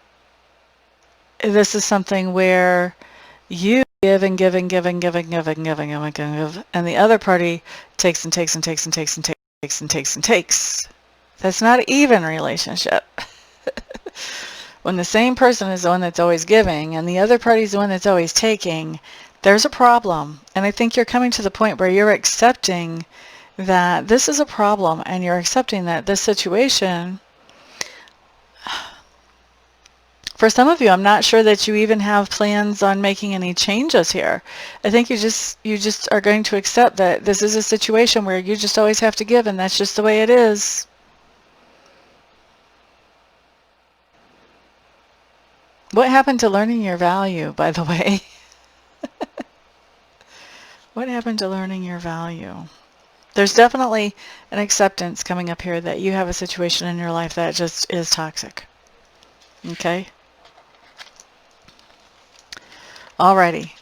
[SPEAKER 1] this is something where you give and give and give and give and give and give and give and give, and the other party takes and takes and takes and takes and takes and takes and takes. That's not an even relationship. When the same person is the one that's always giving and the other party is the one that's always taking, there's a problem. And I think you're coming to the point where you're accepting that this is a problem, and you're accepting that this situation, for some of you, I'm not sure that you even have plans on making any changes here. I think you just are going to accept that this is a situation where you just always have to give, and that's just the way it is. What happened to learning your value, by the way? What happened to learning your value? There's definitely an acceptance coming up here that you have a situation in your life that just is toxic. Okay? Alrighty.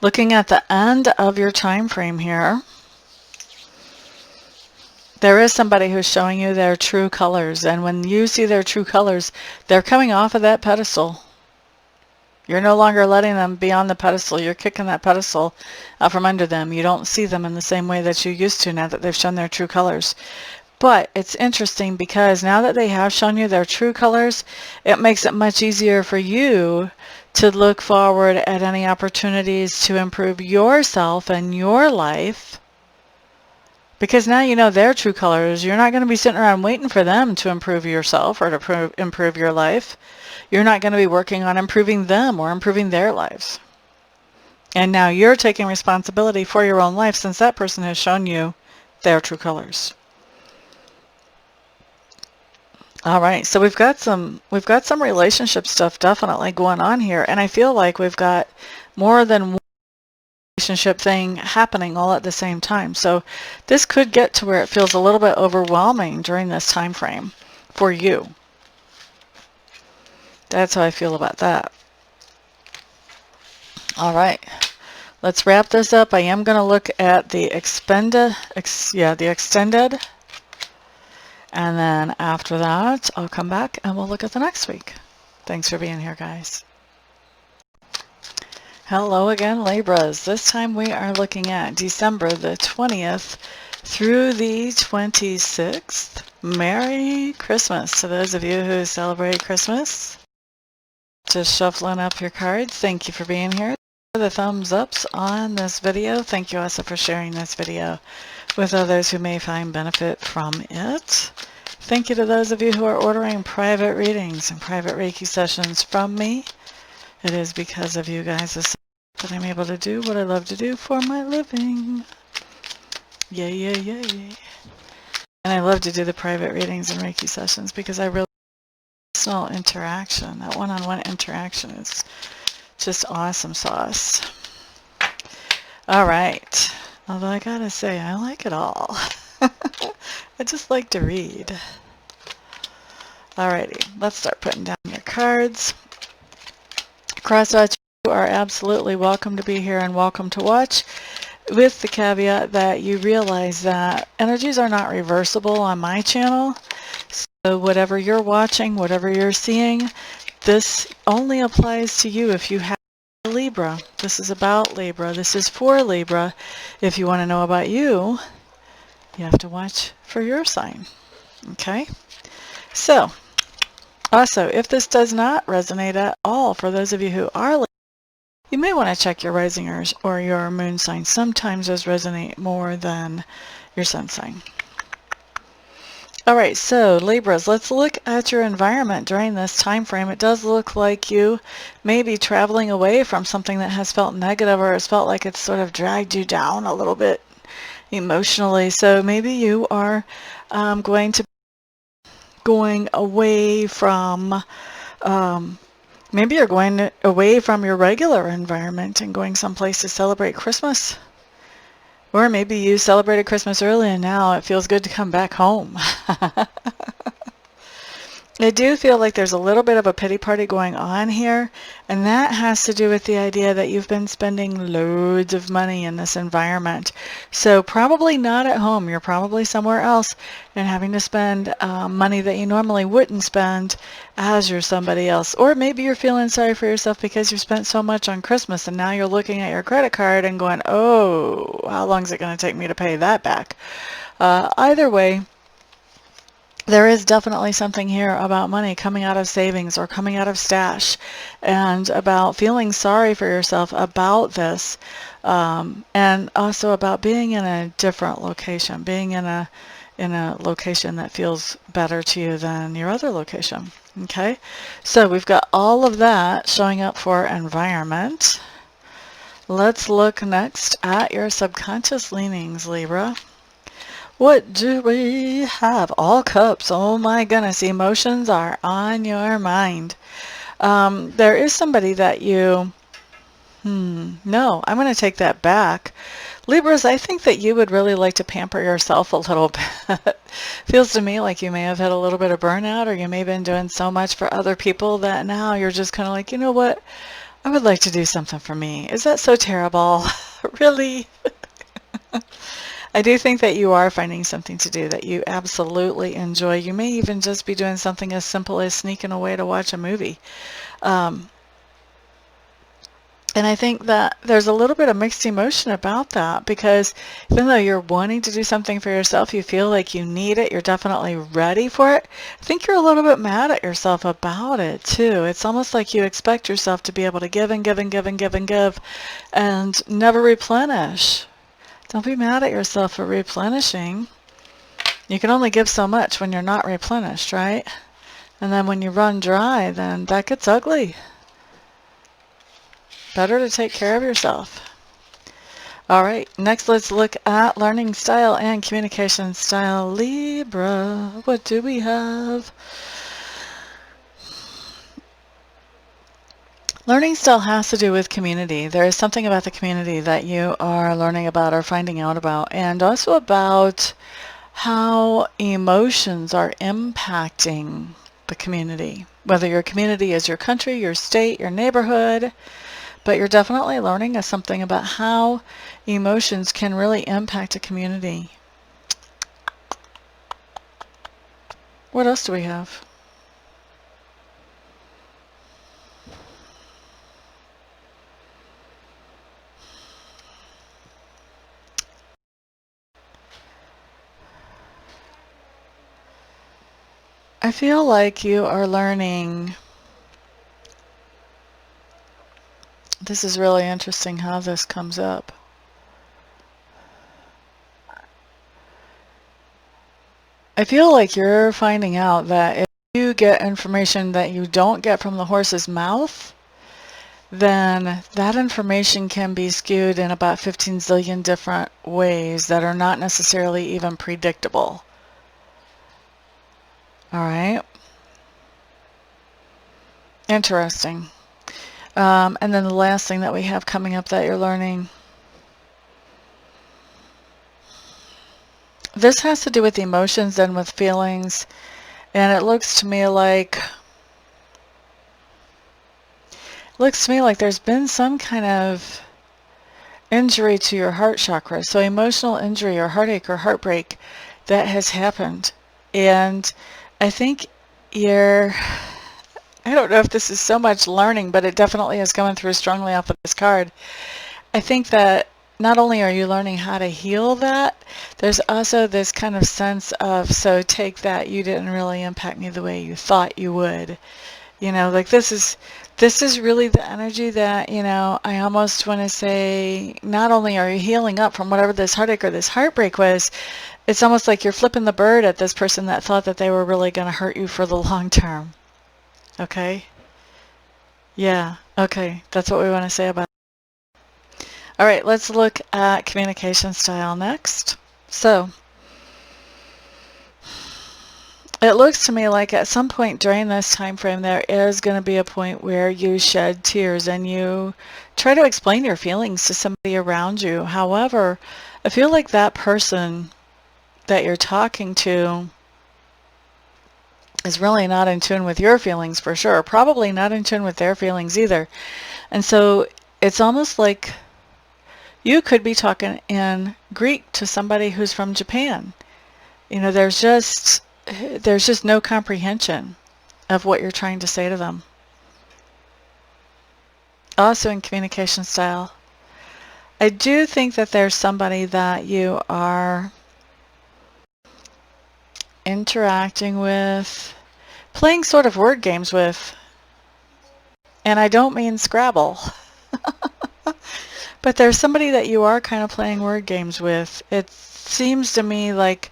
[SPEAKER 1] Looking at the end of your time frame here, there is somebody who's showing you their true colors, and when you see their true colors, they're coming off of that pedestal. You're no longer letting them be on the pedestal. You're kicking that pedestal out from under them. You don't see them in the same way that you used to now that they've shown their true colors. But it's interesting because now that they have shown you their true colors, it makes it much easier for you to look forward at any opportunities to improve yourself and your life. Because now you know their true colors. You're not going to be sitting around waiting for them to improve yourself or to improve your life. You're not going to be working on improving them or improving their lives. And now you're taking responsibility for your own life since that person has shown you their true colors. All right, so we've got some relationship stuff definitely going on here, and I feel like we've got more than one relationship thing happening all at the same time. So this could get to where it feels a little bit overwhelming during this time frame for you. That's how I feel about that. All right, let's wrap this up. I am going to look at the extended, and then after that, I'll come back and we'll look at the next week. Thanks for being here, guys. Hello again, Libras. This time we are looking at December the 20th through the 26th. Merry Christmas to those of you who celebrate Christmas. Just shuffling up your cards. Thank you for being here. The thumbs ups on this video. Thank you also for sharing this video with others who may find benefit from it. Thank you to those of you who are ordering private readings and private Reiki sessions from me. It is because of you guys that I'm able to do what I love to do for my living. Yay, yay, yay. And I love to do the private readings and Reiki sessions because I really personal interaction, that one-on-one interaction is just awesome sauce. All right. Although I gotta say, I like it all. I just like to read. Alrighty, let's start putting down your cards. Crosswatch, you are absolutely welcome to be here and welcome to watch, with the caveat that you realize that energies are not reversible on my channel. So whatever you're watching, whatever you're seeing, this only applies to you if you have Libra. This is about Libra. This is for Libra. If you want to know about you, you have to watch for your sign. Okay? So, Also, if this does not resonate at all for those of you who are Libra, you may want to check your rising or your moon sign. Sometimes those resonate more than your sun sign. All right, so Libras, let's look at your environment during this time frame. It does look like you may be traveling away from something that has felt negative or has felt like it's sort of dragged you down a little bit emotionally. So maybe you are going away from maybe you're going away from your regular environment and going someplace to celebrate Christmas. Or maybe you celebrated Christmas early and now it feels good to come back home. I do feel like there's a little bit of a pity party going on here, and that has to do with the idea that you've been spending loads of money in this environment. So probably not at home. You're probably somewhere else and having to spend money that you normally wouldn't spend as you're somebody else. Or maybe you're feeling sorry for yourself because you spent so much on Christmas and now you're looking at your credit card and going, oh, how long is it going to take me to pay that back? Either way, there is definitely something here about money coming out of savings or coming out of stash, and about feeling sorry for yourself about this, and also about being in a different location, being in a location that feels better to you than your other location. Okay, so we've got all of that showing up for environment. Let's look next at your subconscious leanings, Libra. What do we have? All cups. Oh my goodness. Emotions are on your mind. There is somebody that you... no, I'm going to take that back. Libras, I think that you would really like to pamper yourself a little bit. Feels to me like you may have had a little bit of burnout, or you may have been doing so much for other people that now you're just kind of like, you know what? I would like to do something for me. Is that so terrible? Really? I do think that you are finding something to do that you absolutely enjoy. You may even just be doing something as simple as sneaking away to watch a movie. And I think that there's a little bit of mixed emotion about that, because even though you're wanting to do something for yourself, you feel like you need it, you're definitely ready for it. I think you're a little bit mad at yourself about it too. It's almost like you expect yourself to be able to give and give and give and give and give and never replenish. Don't be mad at yourself for replenishing. You can only give so much when you're not replenished, right? And then when you run dry, then that gets ugly. Better to take care of yourself. All right, next let's look at learning style and communication style. Libra, what do we have? Learning style has to do with community. There is something about the community that you are learning about or finding out about, and also about how emotions are impacting the community. Whether your community is your country, your state, your neighborhood, but you're definitely learning something about how emotions can really impact a community. What else do we have? I feel like you are learning. This is really interesting how this comes up. I feel like you're finding out that if you get information that you don't get from the horse's mouth, then that information can be skewed in about 15 zillion different ways that are not necessarily even predictable. All right. Interesting. And then the last thing that we have coming up that you're learning. This has to do with emotions and with feelings. And it looks to me like there's been some kind of injury to your heart chakra. So emotional injury or heartache or heartbreak that has happened. And I think I don't know if this is so much learning, but it definitely is coming through strongly off of this card. I think that not only are you learning how to heal that, there's also this kind of sense of, so take that, you didn't really impact me the way you thought you would. You know, like this is really the energy that, you know, I almost want to say, not only are you healing up from whatever this heartache or this heartbreak was, it's almost like you're flipping the bird at this person that thought that they were really going to hurt you for the long term. Okay? Yeah. Okay. That's what we want to say about it. All right, let's look at communication style next. So, it looks to me like at some point during this time frame there is going to be a point where you shed tears and you try to explain your feelings to somebody around you. However, I feel like that person that you're talking to is really not in tune with your feelings for sure. Probably not in tune with their feelings either. And so it's almost like you could be talking in Greek to somebody who's from Japan. You know, there's just no comprehension of what you're trying to say to them. Also in communication style, I do think that there's somebody that you are interacting with, playing sort of word games with. And I don't mean Scrabble. But there's somebody that you are kind of playing word games with. It seems to me like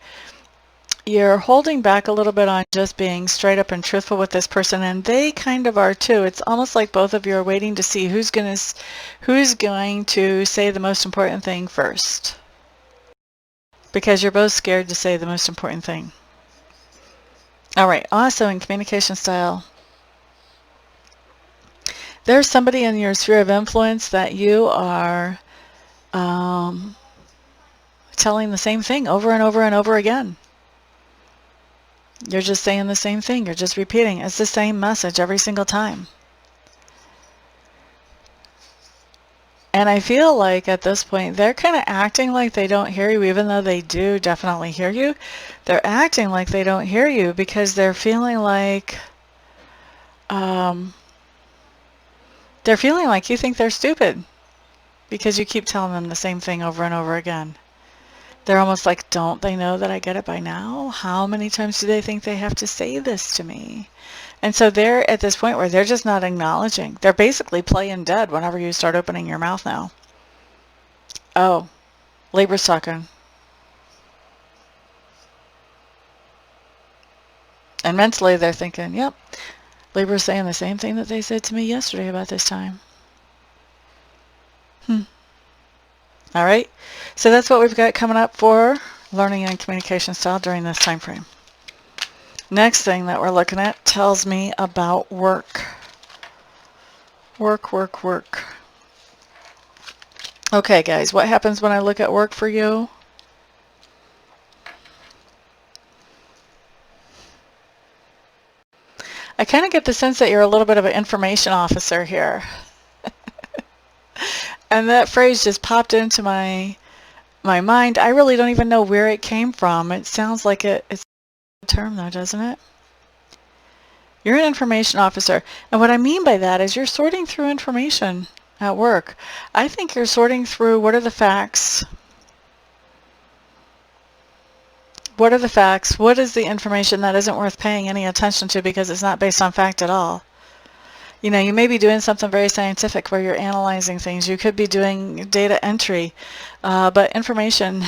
[SPEAKER 1] you're holding back a little bit on just being straight up and truthful with this person, and they kind of are too. It's almost like both of you are waiting to see who's going to say the most important thing first, because you're both scared to say the most important thing. All right, also in communication style, there's somebody in your sphere of influence that you are telling the same thing over and over and over again. You're just saying the same thing. You're just repeating. It's the same message every single time. And I feel like at this point, they're kind of acting like they don't hear you, even though they do definitely hear you. They're acting like they don't hear you because they're feeling like you think they're stupid because you keep telling them the same thing over and over again. They're almost like, don't they know that I get it by now? How many times do they think they have to say this to me? And so they're at this point where they're just not acknowledging. They're basically playing dead whenever you start opening your mouth now. Oh, Libra's talking. And mentally they're thinking, yep, Libra's saying the same thing that they said to me yesterday about this time. All right, so that's what we've got coming up for learning and communication style during this time frame. Next thing that we're looking at tells me about work. Work. Okay, guys, what happens when I look at work for you? I kind of get the sense that you're a little bit of an information officer here. And that phrase just popped into my mind. I really don't even know where it came from. It sounds like it's a term though, doesn't it? You're an information officer. And what I mean by that is you're sorting through information at work. I think you're sorting through what are the facts. What are the facts? What is the information that isn't worth paying any attention to because it's not based on fact at all? You know, you may be doing something very scientific where you're analyzing things. You could be doing data entry, but information,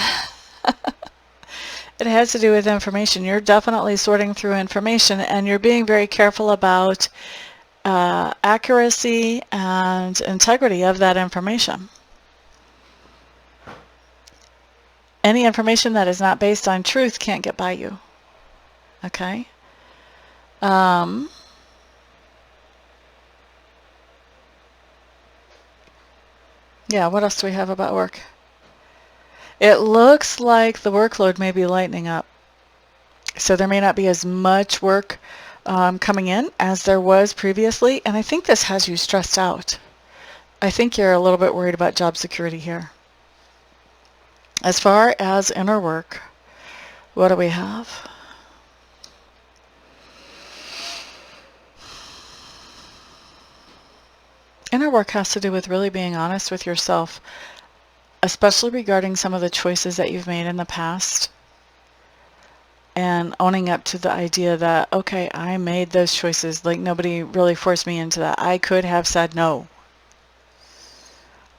[SPEAKER 1] it has to do with information. You're definitely sorting through information, and you're being very careful about accuracy and integrity of that information. Any information that is not based on truth can't get by you. Okay? Yeah, what else do we have about work? It looks like the workload may be lightening up. So there may not be as much work coming in as there was previously, and I think this has you stressed out. I think you're a little bit worried about job security here. As far as inner work, what do we have? Inner work has to do with really being honest with yourself. especially regarding some of the choices that you've made in the past, and owning up to the idea that, okay, I made those choices. Like, nobody really forced me into that. I could have said no.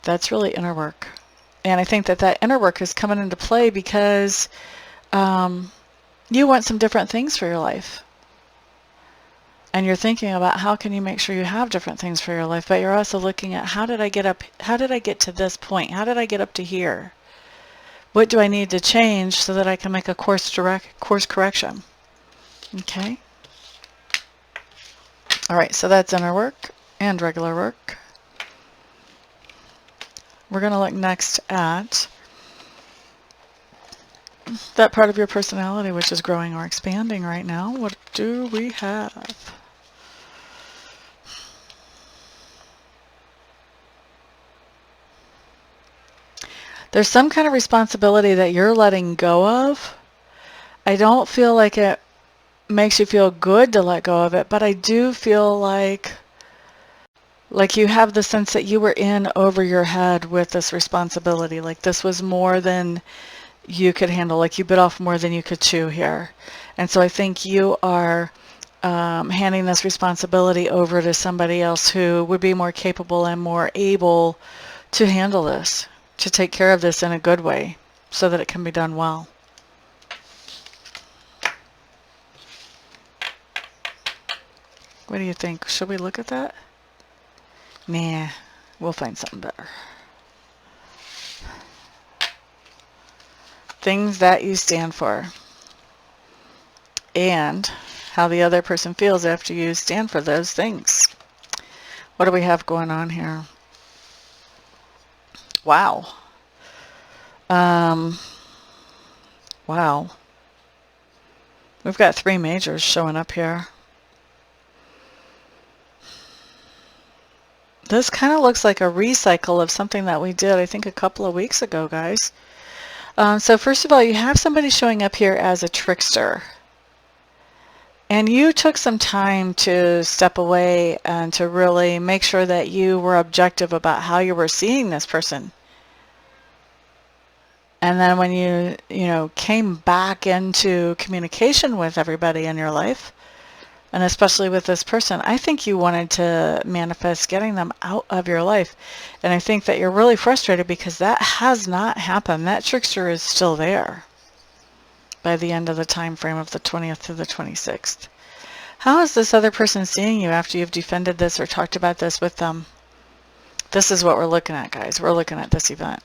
[SPEAKER 1] That's really inner work. And I think that that inner work is coming into play because you want some different things for your life. And you're thinking about how can you make sure you have different things for your life, but you're also looking at how did I get to this point? How did I get up to here? What do I need to change so that I can make a course correction? Okay. All right, so that's inner work and regular work. We're going to look next at that part of your personality which is growing or expanding right now. What do we have? There's some kind of responsibility that you're letting go of. I don't feel like it makes you feel good to let go of it, but I do feel like you have the sense that you were in over your head with this responsibility. Like this was more than you could handle. Like you bit off more than you could chew here. And so I think you are handing this responsibility over to somebody else who would be more capable and more able to handle this, to take care of this in a good way so that it can be done well. What do you think? Should we look at that? Nah, we'll find something better. Things that you stand for and how the other person feels after you stand for those things. What do we have going on here? Wow. Wow. We've got 3 majors showing up here. This kind of looks like a recycle of something that we did, I think, a couple of weeks ago, guys. So first of all, you have somebody showing up here as a trickster. And you took some time to step away and to really make sure that you were objective about how you were seeing this person. And then when you came back into communication with everybody in your life, and especially with this person, I think you wanted to manifest getting them out of your life. And I think that you're really frustrated because that has not happened. That trickster is still there by the end of the time frame of the 20th to the 26th. How is this other person seeing you after you've defended this or talked about this with them? This is what we're looking at, guys. We're looking at this event.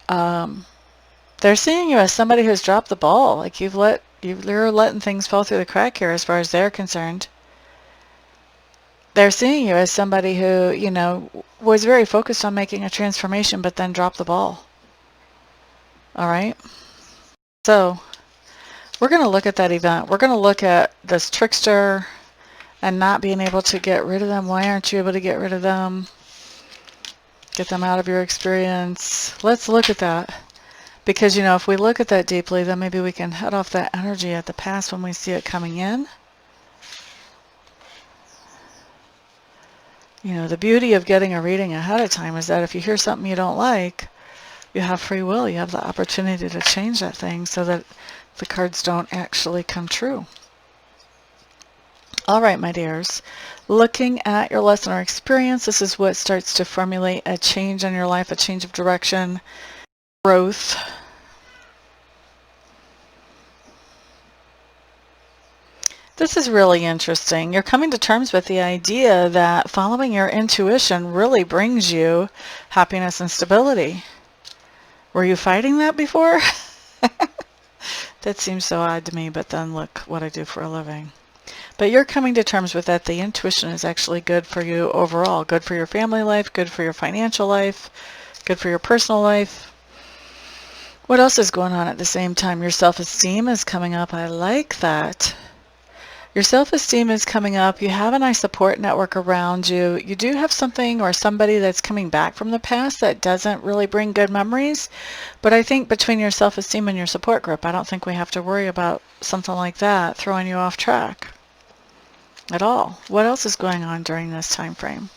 [SPEAKER 1] They're seeing you as somebody who's dropped the ball. Like you're letting things fall through the crack here as far as they're concerned. They're seeing you as somebody who, was very focused on making a transformation but then dropped the ball. All right? So we're going to look at that event. We're going to look at this trickster and not being able to get rid of them. Why aren't you able to get rid of them? Get them out of your experience. Let's look at that. Because, if we look at that deeply, then maybe we can head off that energy at the past when we see it coming in. The beauty of getting a reading ahead of time is that if you hear something you don't like, you have free will. You have the opportunity to change that thing so that the cards don't actually come true. All right, my dears. Looking at your lesson or experience, this is what starts to formulate a change in your life, a change of direction, growth. This is really interesting. You're coming to terms with the idea that following your intuition really brings you happiness and stability. Were you fighting that before? That seems so odd to me, but then look what I do for a living. But you're coming to terms with that. The intuition is actually good for you overall. Good for your family life, good for your financial life, good for your personal life. What else is going on at the same time? Your self-esteem is coming up. I like that. Your self-esteem is coming up. You have a nice support network around you. You do have something or somebody that's coming back from the past that doesn't really bring good memories. But I think between your self-esteem and your support group, I don't think we have to worry about something like that throwing you off track at all. What else is going on during this time frame?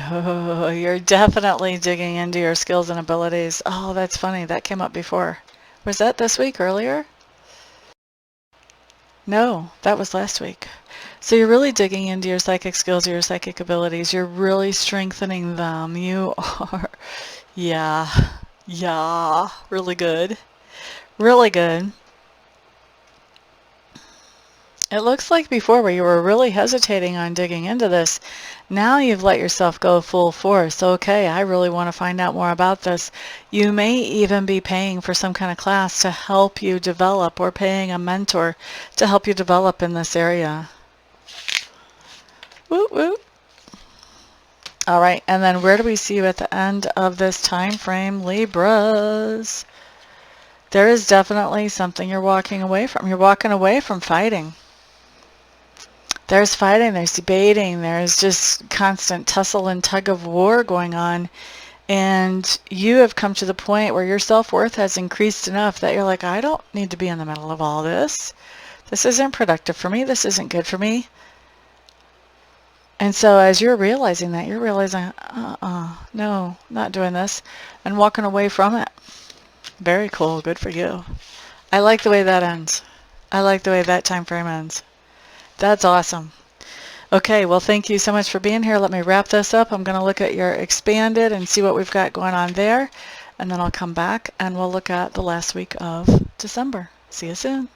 [SPEAKER 1] Oh, you're definitely digging into your skills and abilities. Oh, that's funny. That came up before. Was that this week earlier? No, that was last week. So you're really digging into your psychic skills, your psychic abilities. You're really strengthening them. You are, yeah, yeah, really good. Really good. It looks like before where you were really hesitating on digging into this, now you've let yourself go full force. Okay, I really want to find out more about this. You may even be paying for some kind of class to help you develop, or paying a mentor to help you develop in this area. Woo woo. All right, and then where do we see you at the end of this time frame, Libras? There is definitely something you're walking away from. You're walking away from fighting. There's fighting, there's debating, there's just constant tussle and tug of war going on. And you have come to the point where your self-worth has increased enough that you're like, I don't need to be in the middle of all this. This isn't productive for me. This isn't good for me. And so as you're realizing that, you're realizing, no, not doing this, and walking away from it. Very cool. Good for you. I like the way that ends. I like the way that time frame ends. That's awesome. Okay, well, thank you so much for being here. Let me wrap this up. I'm going to look at your expanded and see what we've got going on there. And then I'll come back and we'll look at the last week of December. See you soon.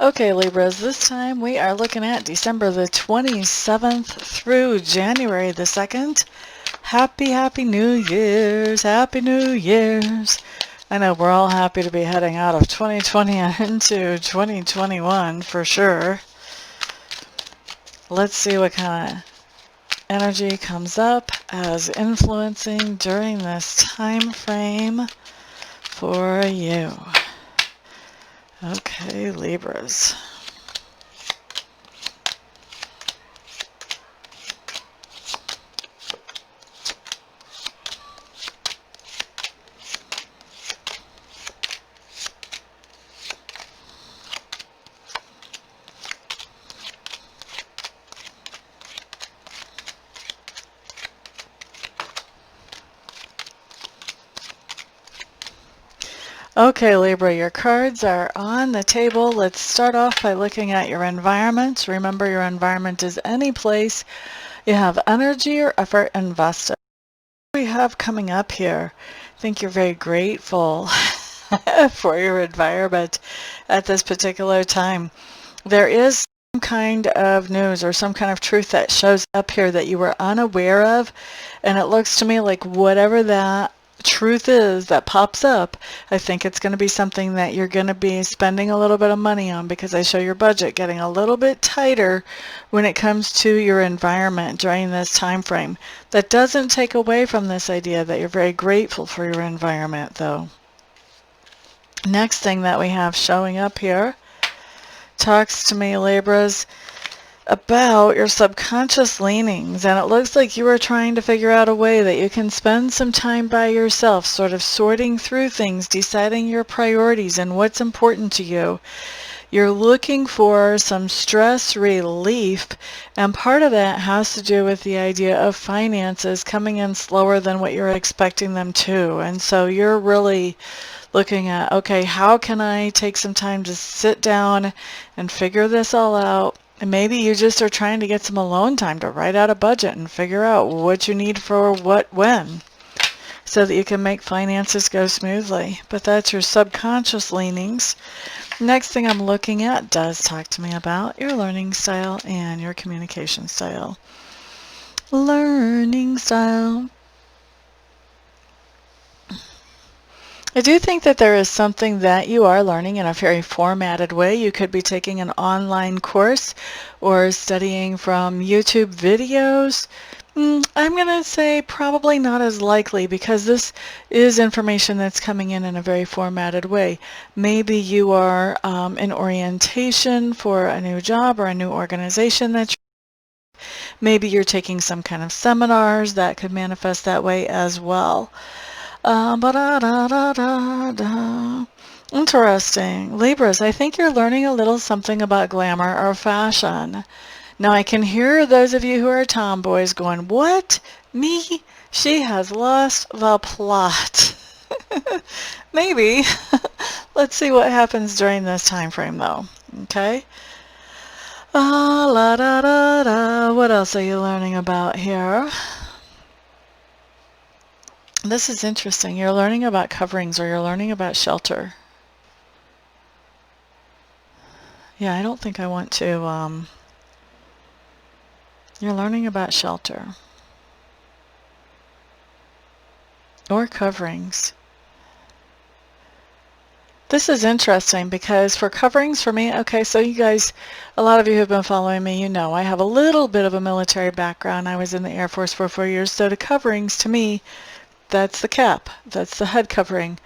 [SPEAKER 1] Okay, Libras, this time we are looking at December the 27th through January the 2nd. Happy, happy New Year's. Happy New Year's. I know we're all happy to be heading out of 2020 and into 2021 for sure. Let's see what kind of energy comes up as influencing during this time frame for you. Okay, Libras. Okay, Libra, your cards are on the table. Let's start off by looking at your environment. Remember, your environment is any place you have energy or effort invested. What we have coming up here, I think you're very grateful for your environment at this particular time. There is some kind of news or some kind of truth that shows up here that you were unaware of, and it looks to me like whatever that truth is that pops up, I think it's going to be something that you're going to be spending a little bit of money on, because I show your budget getting a little bit tighter when it comes to your environment during this time frame. That doesn't take away from this idea that you're very grateful for your environment, though. Next thing that we have showing up here talks to me, Libras, about your subconscious leanings, and it looks like you are trying to figure out a way that you can spend some time by yourself, sort of sorting through things, deciding your priorities and what's important to you. You're looking for some stress relief, and part of that has to do with the idea of finances coming in slower than what you're expecting them to. And so you're really looking at, okay, how can I take some time to sit down and figure this all out? And maybe you just are trying to get some alone time to write out a budget and figure out what you need for what, when, so that you can make finances go smoothly. But that's your subconscious leanings. Next thing I'm looking at does talk to me about your learning style and your communication style. Learning style. I do think that there is something that you are learning in a very formatted way. You could be taking an online course or studying from YouTube videos. I'm going to say probably not as likely, because this is information that's coming in a very formatted way. Maybe you are in orientation for a new job or a new organization that maybe you're taking some kind of seminars that could manifest that way as well. Interesting. Libras, I think you're learning a little something about glamour or fashion. Now I can hear those of you who are tomboys going, what? Me? She has lost the plot. Maybe. Let's see what happens during this time frame though. Okay. La da da da. What else are you learning about here? This is interesting. You're learning about coverings, or you're learning about shelter. Yeah, I don't think I want to, you're learning about shelter. Or coverings. This is interesting because for coverings for me, okay, so you guys, a lot of you who have been following me, you know I have a little bit of a military background. I was in the Air Force for 4 years, so the coverings to me, that's the cap. That's the head covering.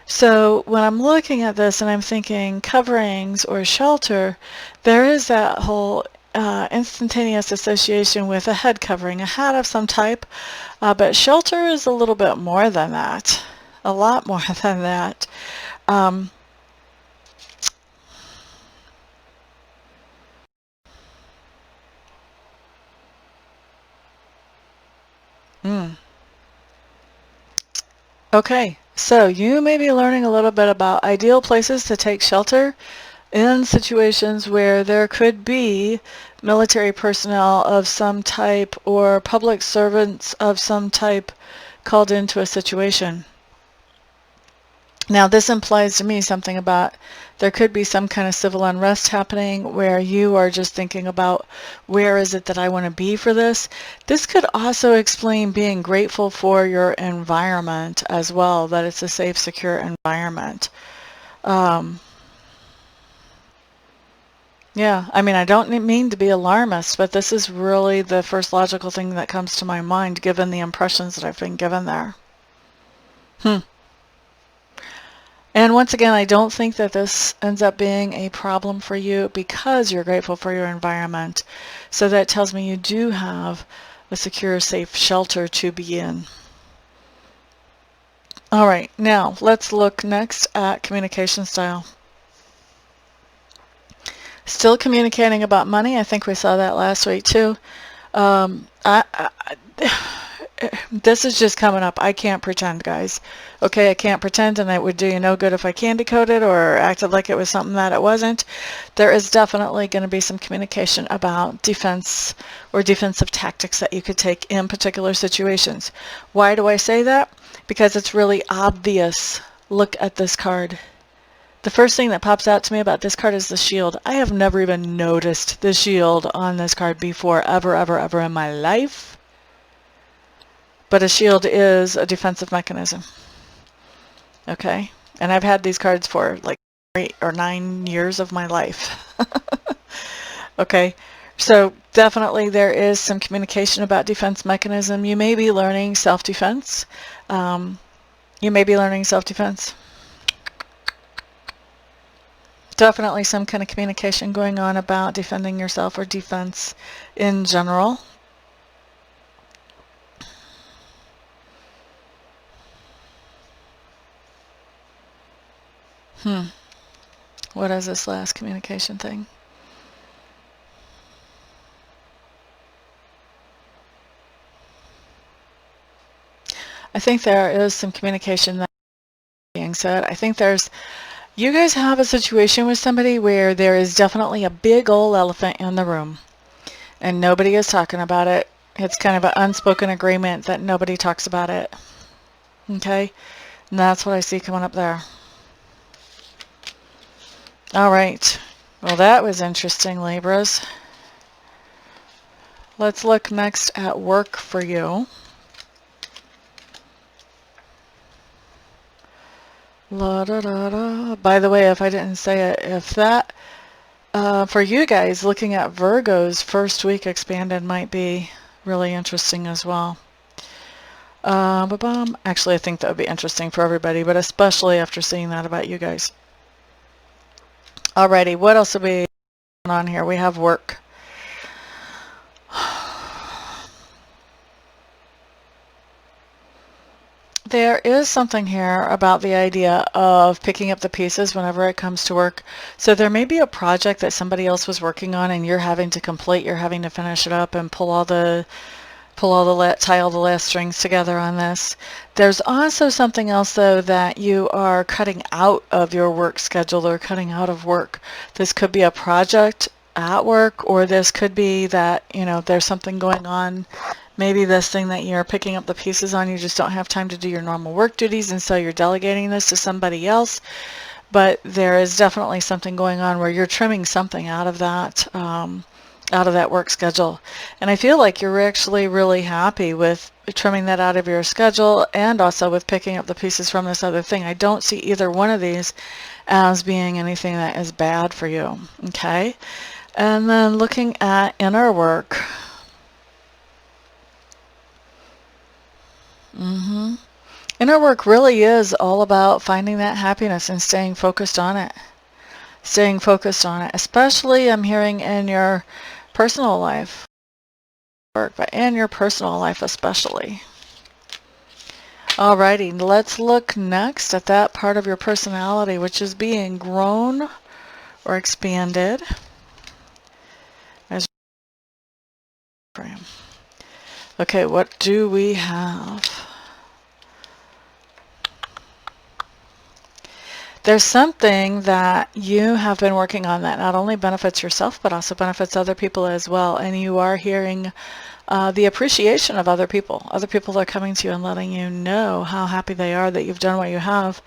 [SPEAKER 1] So when I'm looking at this and I'm thinking coverings or shelter, there is that whole instantaneous association with a head covering, a hat of some type, but shelter is a little bit more than that, a lot more than that. Okay, so you may be learning a little bit about ideal places to take shelter in situations where there could be military personnel of some type or public servants of some type called into a situation. Now this implies to me something about there could be some kind of civil unrest happening where you are just thinking about where is it that I want to be for this. This could also explain being grateful for your environment as well, that it's a safe, secure environment. Yeah, I mean, I don't mean to be alarmist, but this is really the first logical thing that comes to my mind given the impressions that I've been given there. And once again, I don't think that this ends up being a problem for you because you're grateful for your environment. So that tells me you do have a secure, safe shelter to be in. All right, now let's look next at communication style. Still communicating about money. I think we saw that last week too. This is just coming up. I can't pretend, guys. Okay, I can't pretend, and it would do you no good if I candy coated or acted like it was something that it wasn't. There is definitely going to be some communication about defense or defensive tactics that you could take in particular situations. Why do I say that? Because it's really obvious. Look at this card. The first thing that pops out to me about this card is the shield. I have never even noticed the shield on this card before, ever, ever, ever in my life. But a shield is a defensive mechanism. Okay? And I've had these cards for like 8 or 9 years of my life. Okay? So definitely there is some communication about defense mechanism. You may be learning self-defense. You may be learning self-defense. Definitely some kind of communication going on about defending yourself or defense in general. What is this last communication thing? I think there is some communication that being said. I think you guys have a situation with somebody where there is definitely a big old elephant in the room and nobody is talking about it. It's kind of an unspoken agreement that nobody talks about it. Okay? And that's what I see coming up there. All right. Well, that was interesting, Libras. Let's look next at work for you. La da da da. By the way, if I didn't say it, if that for you guys looking at Virgo's first week expanded might be really interesting as well. Actually, I think that would be interesting for everybody, but especially after seeing that about you guys. Alrighty, what else will be going on here? We have work. There is something here about the idea of picking up the pieces whenever it comes to work. So there may be a project that somebody else was working on and you're having to complete, you're having to finish it up and tie all the last strings together on this. There's also something else though that you are cutting out of your work schedule or cutting out of work. This could be a project at work, or this could be that, there's something going on. Maybe this thing that you're picking up the pieces on, you just don't have time to do your normal work duties, and so you're delegating this to somebody else. But there is definitely something going on where you're trimming something out of that work schedule. And I feel like you're actually really happy with trimming that out of your schedule and also with picking up the pieces from this other thing. I don't see either one of these as being anything that is bad for you. Okay? And then looking at inner work. Inner work really is all about finding that happiness and staying focused on it. Staying focused on it, especially I'm hearing in your personal life work, but in your personal life especially. Alrighty, let's look next at that part of your personality which is being grown or expanded as frame. Okay, what do we have? There's something that you have been working on that not only benefits yourself but also benefits other people as well, and you are hearing the appreciation of other people. Other people are coming to you and letting you know how happy they are that you've done what you have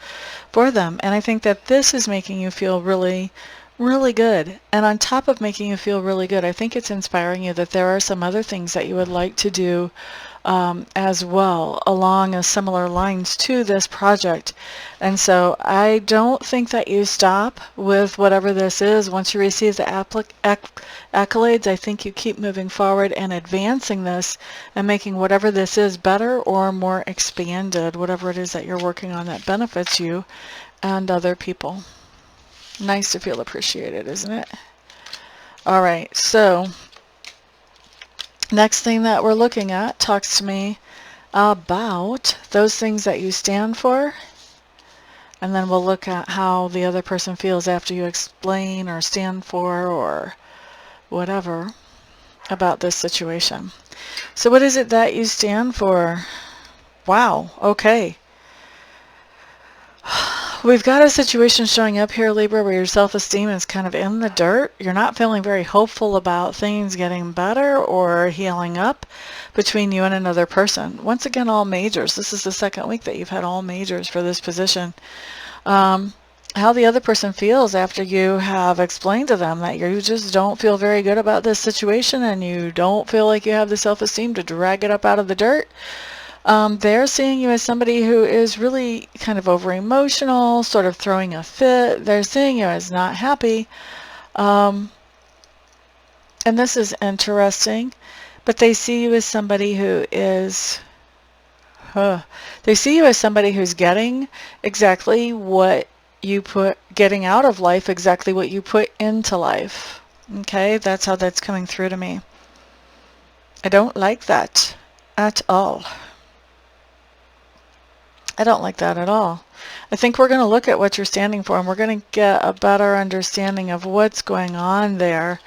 [SPEAKER 1] for them. And I think that this is making you feel really, really good. And on top of making you feel really good, I think it's inspiring you that there are some other things that you would like to do as well along a similar lines to this project. And so I don't think that you stop with whatever this is. Once you receive the accolades, I think you keep moving forward and advancing this and making whatever this is better or more expanded, whatever it is that you're working on that benefits you and other people. Nice to feel appreciated, isn't it? All right, so next thing that we're looking at talks to me about those things that you stand for, and then we'll look at how the other person feels after you explain or stand for or whatever about this situation. So what is it that you stand for? Wow, okay. We've got a situation showing up here, Libra, where your self-esteem is kind of in the dirt. You're not feeling very hopeful about things getting better or healing up between you and another person. Once again, all majors. This is the second week that you've had all majors for this position. How the other person feels after you have explained to them that you just don't feel very good about this situation and you don't feel like you have the self-esteem to drag it up out of the dirt. They're seeing you as somebody who is really kind of over-emotional, sort of throwing a fit. They're seeing you as not happy. And this is interesting, but they see you as somebody who is... they see you as somebody who's getting exactly what you getting out of life, exactly what you put into life. Okay, that's how that's coming through to me. I don't like that at all. I don't like that at all. I think we're going to look at what you're standing for and we're going to get a better understanding of what's going on there,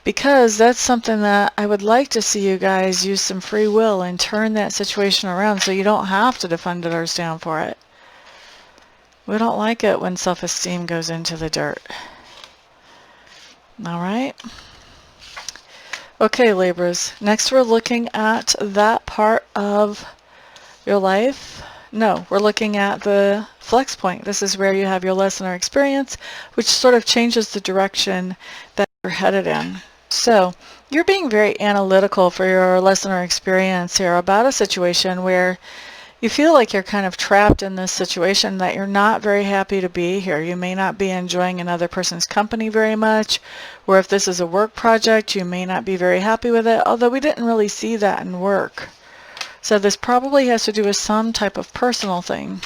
[SPEAKER 1] because that's something that I would like to see you guys use some free will and turn that situation around so you don't have to defend it or stand for it. We don't like it when self-esteem goes into the dirt. All right. Okay, Libras. Next we're looking at that part of your life. No, we're looking at the flex point. This is where you have your lesson or experience, which sort of changes the direction that you're headed in. So you're being very analytical for your lesson or experience here about a situation where you feel like you're kind of trapped in this situation, that you're not very happy to be here. You may not be enjoying another person's company very much, or if this is a work project, you may not be very happy with it, although we didn't really see that in work. So this probably has to do with some type of personal thing.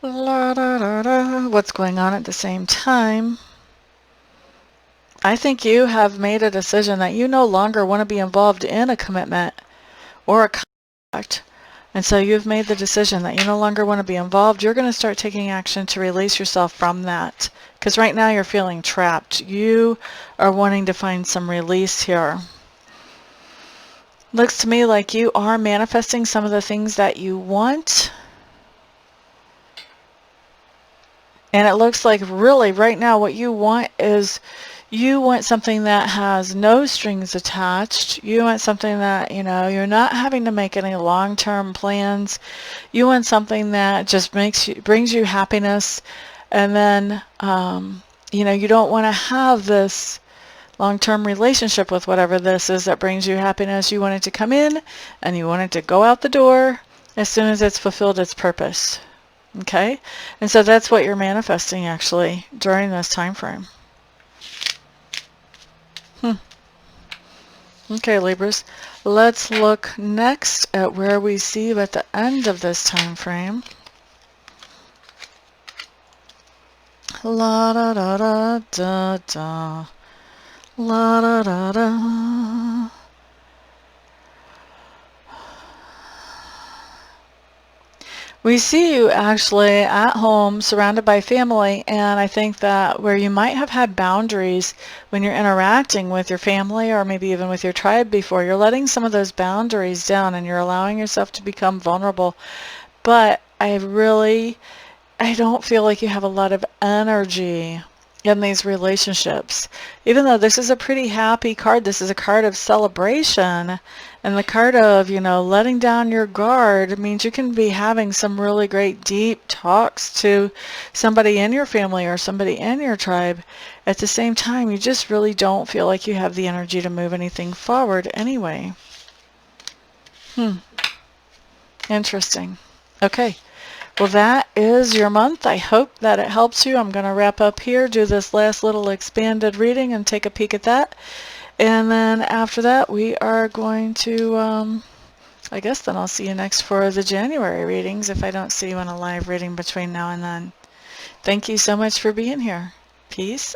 [SPEAKER 1] What's going on at the same time? I think you have made a decision that you no longer want to be involved in a commitment or a contract And so you've made the decision that you no longer want to be involved. You're going to start taking action to release yourself from that. Because right now you're feeling trapped. You are wanting to find some release here. Looks to me like you are manifesting some of the things that you want. And it looks like really right now what you want is you want something that has no strings attached. You want something that, you know, you're not having to make any long-term plans. You want something that just brings you happiness. And then, you know, you don't want to have this long-term relationship with whatever this is that brings you happiness. You want it to come in and you want it to go out the door as soon as it's fulfilled its purpose. Okay? And so that's what you're manifesting actually during this time frame. Okay, Libras. Let's look next at where we see you at the end of this time frame. La da da da da da. La da da da. We see you actually at home, surrounded by family, and I think that where you might have had boundaries when you're interacting with your family or maybe even with your tribe before, you're letting some of those boundaries down and you're allowing yourself to become vulnerable. But I don't feel like you have a lot of energy in these relationships. Even though this is a pretty happy card, this is a card of celebration, and the card of, you know, letting down your guard means you can be having some really great deep talks to somebody in your family or somebody in your tribe. At the same time, you just really don't feel like you have the energy to move anything forward anyway. Interesting. Okay. Well, that is your month. I hope that it helps you. I'm going to wrap up here, do this last little expanded reading and take a peek at that. And then after that, we are going to, I guess then I'll see you next for the January readings if I don't see you in a live reading between now and then. Thank you so much for being here. Peace.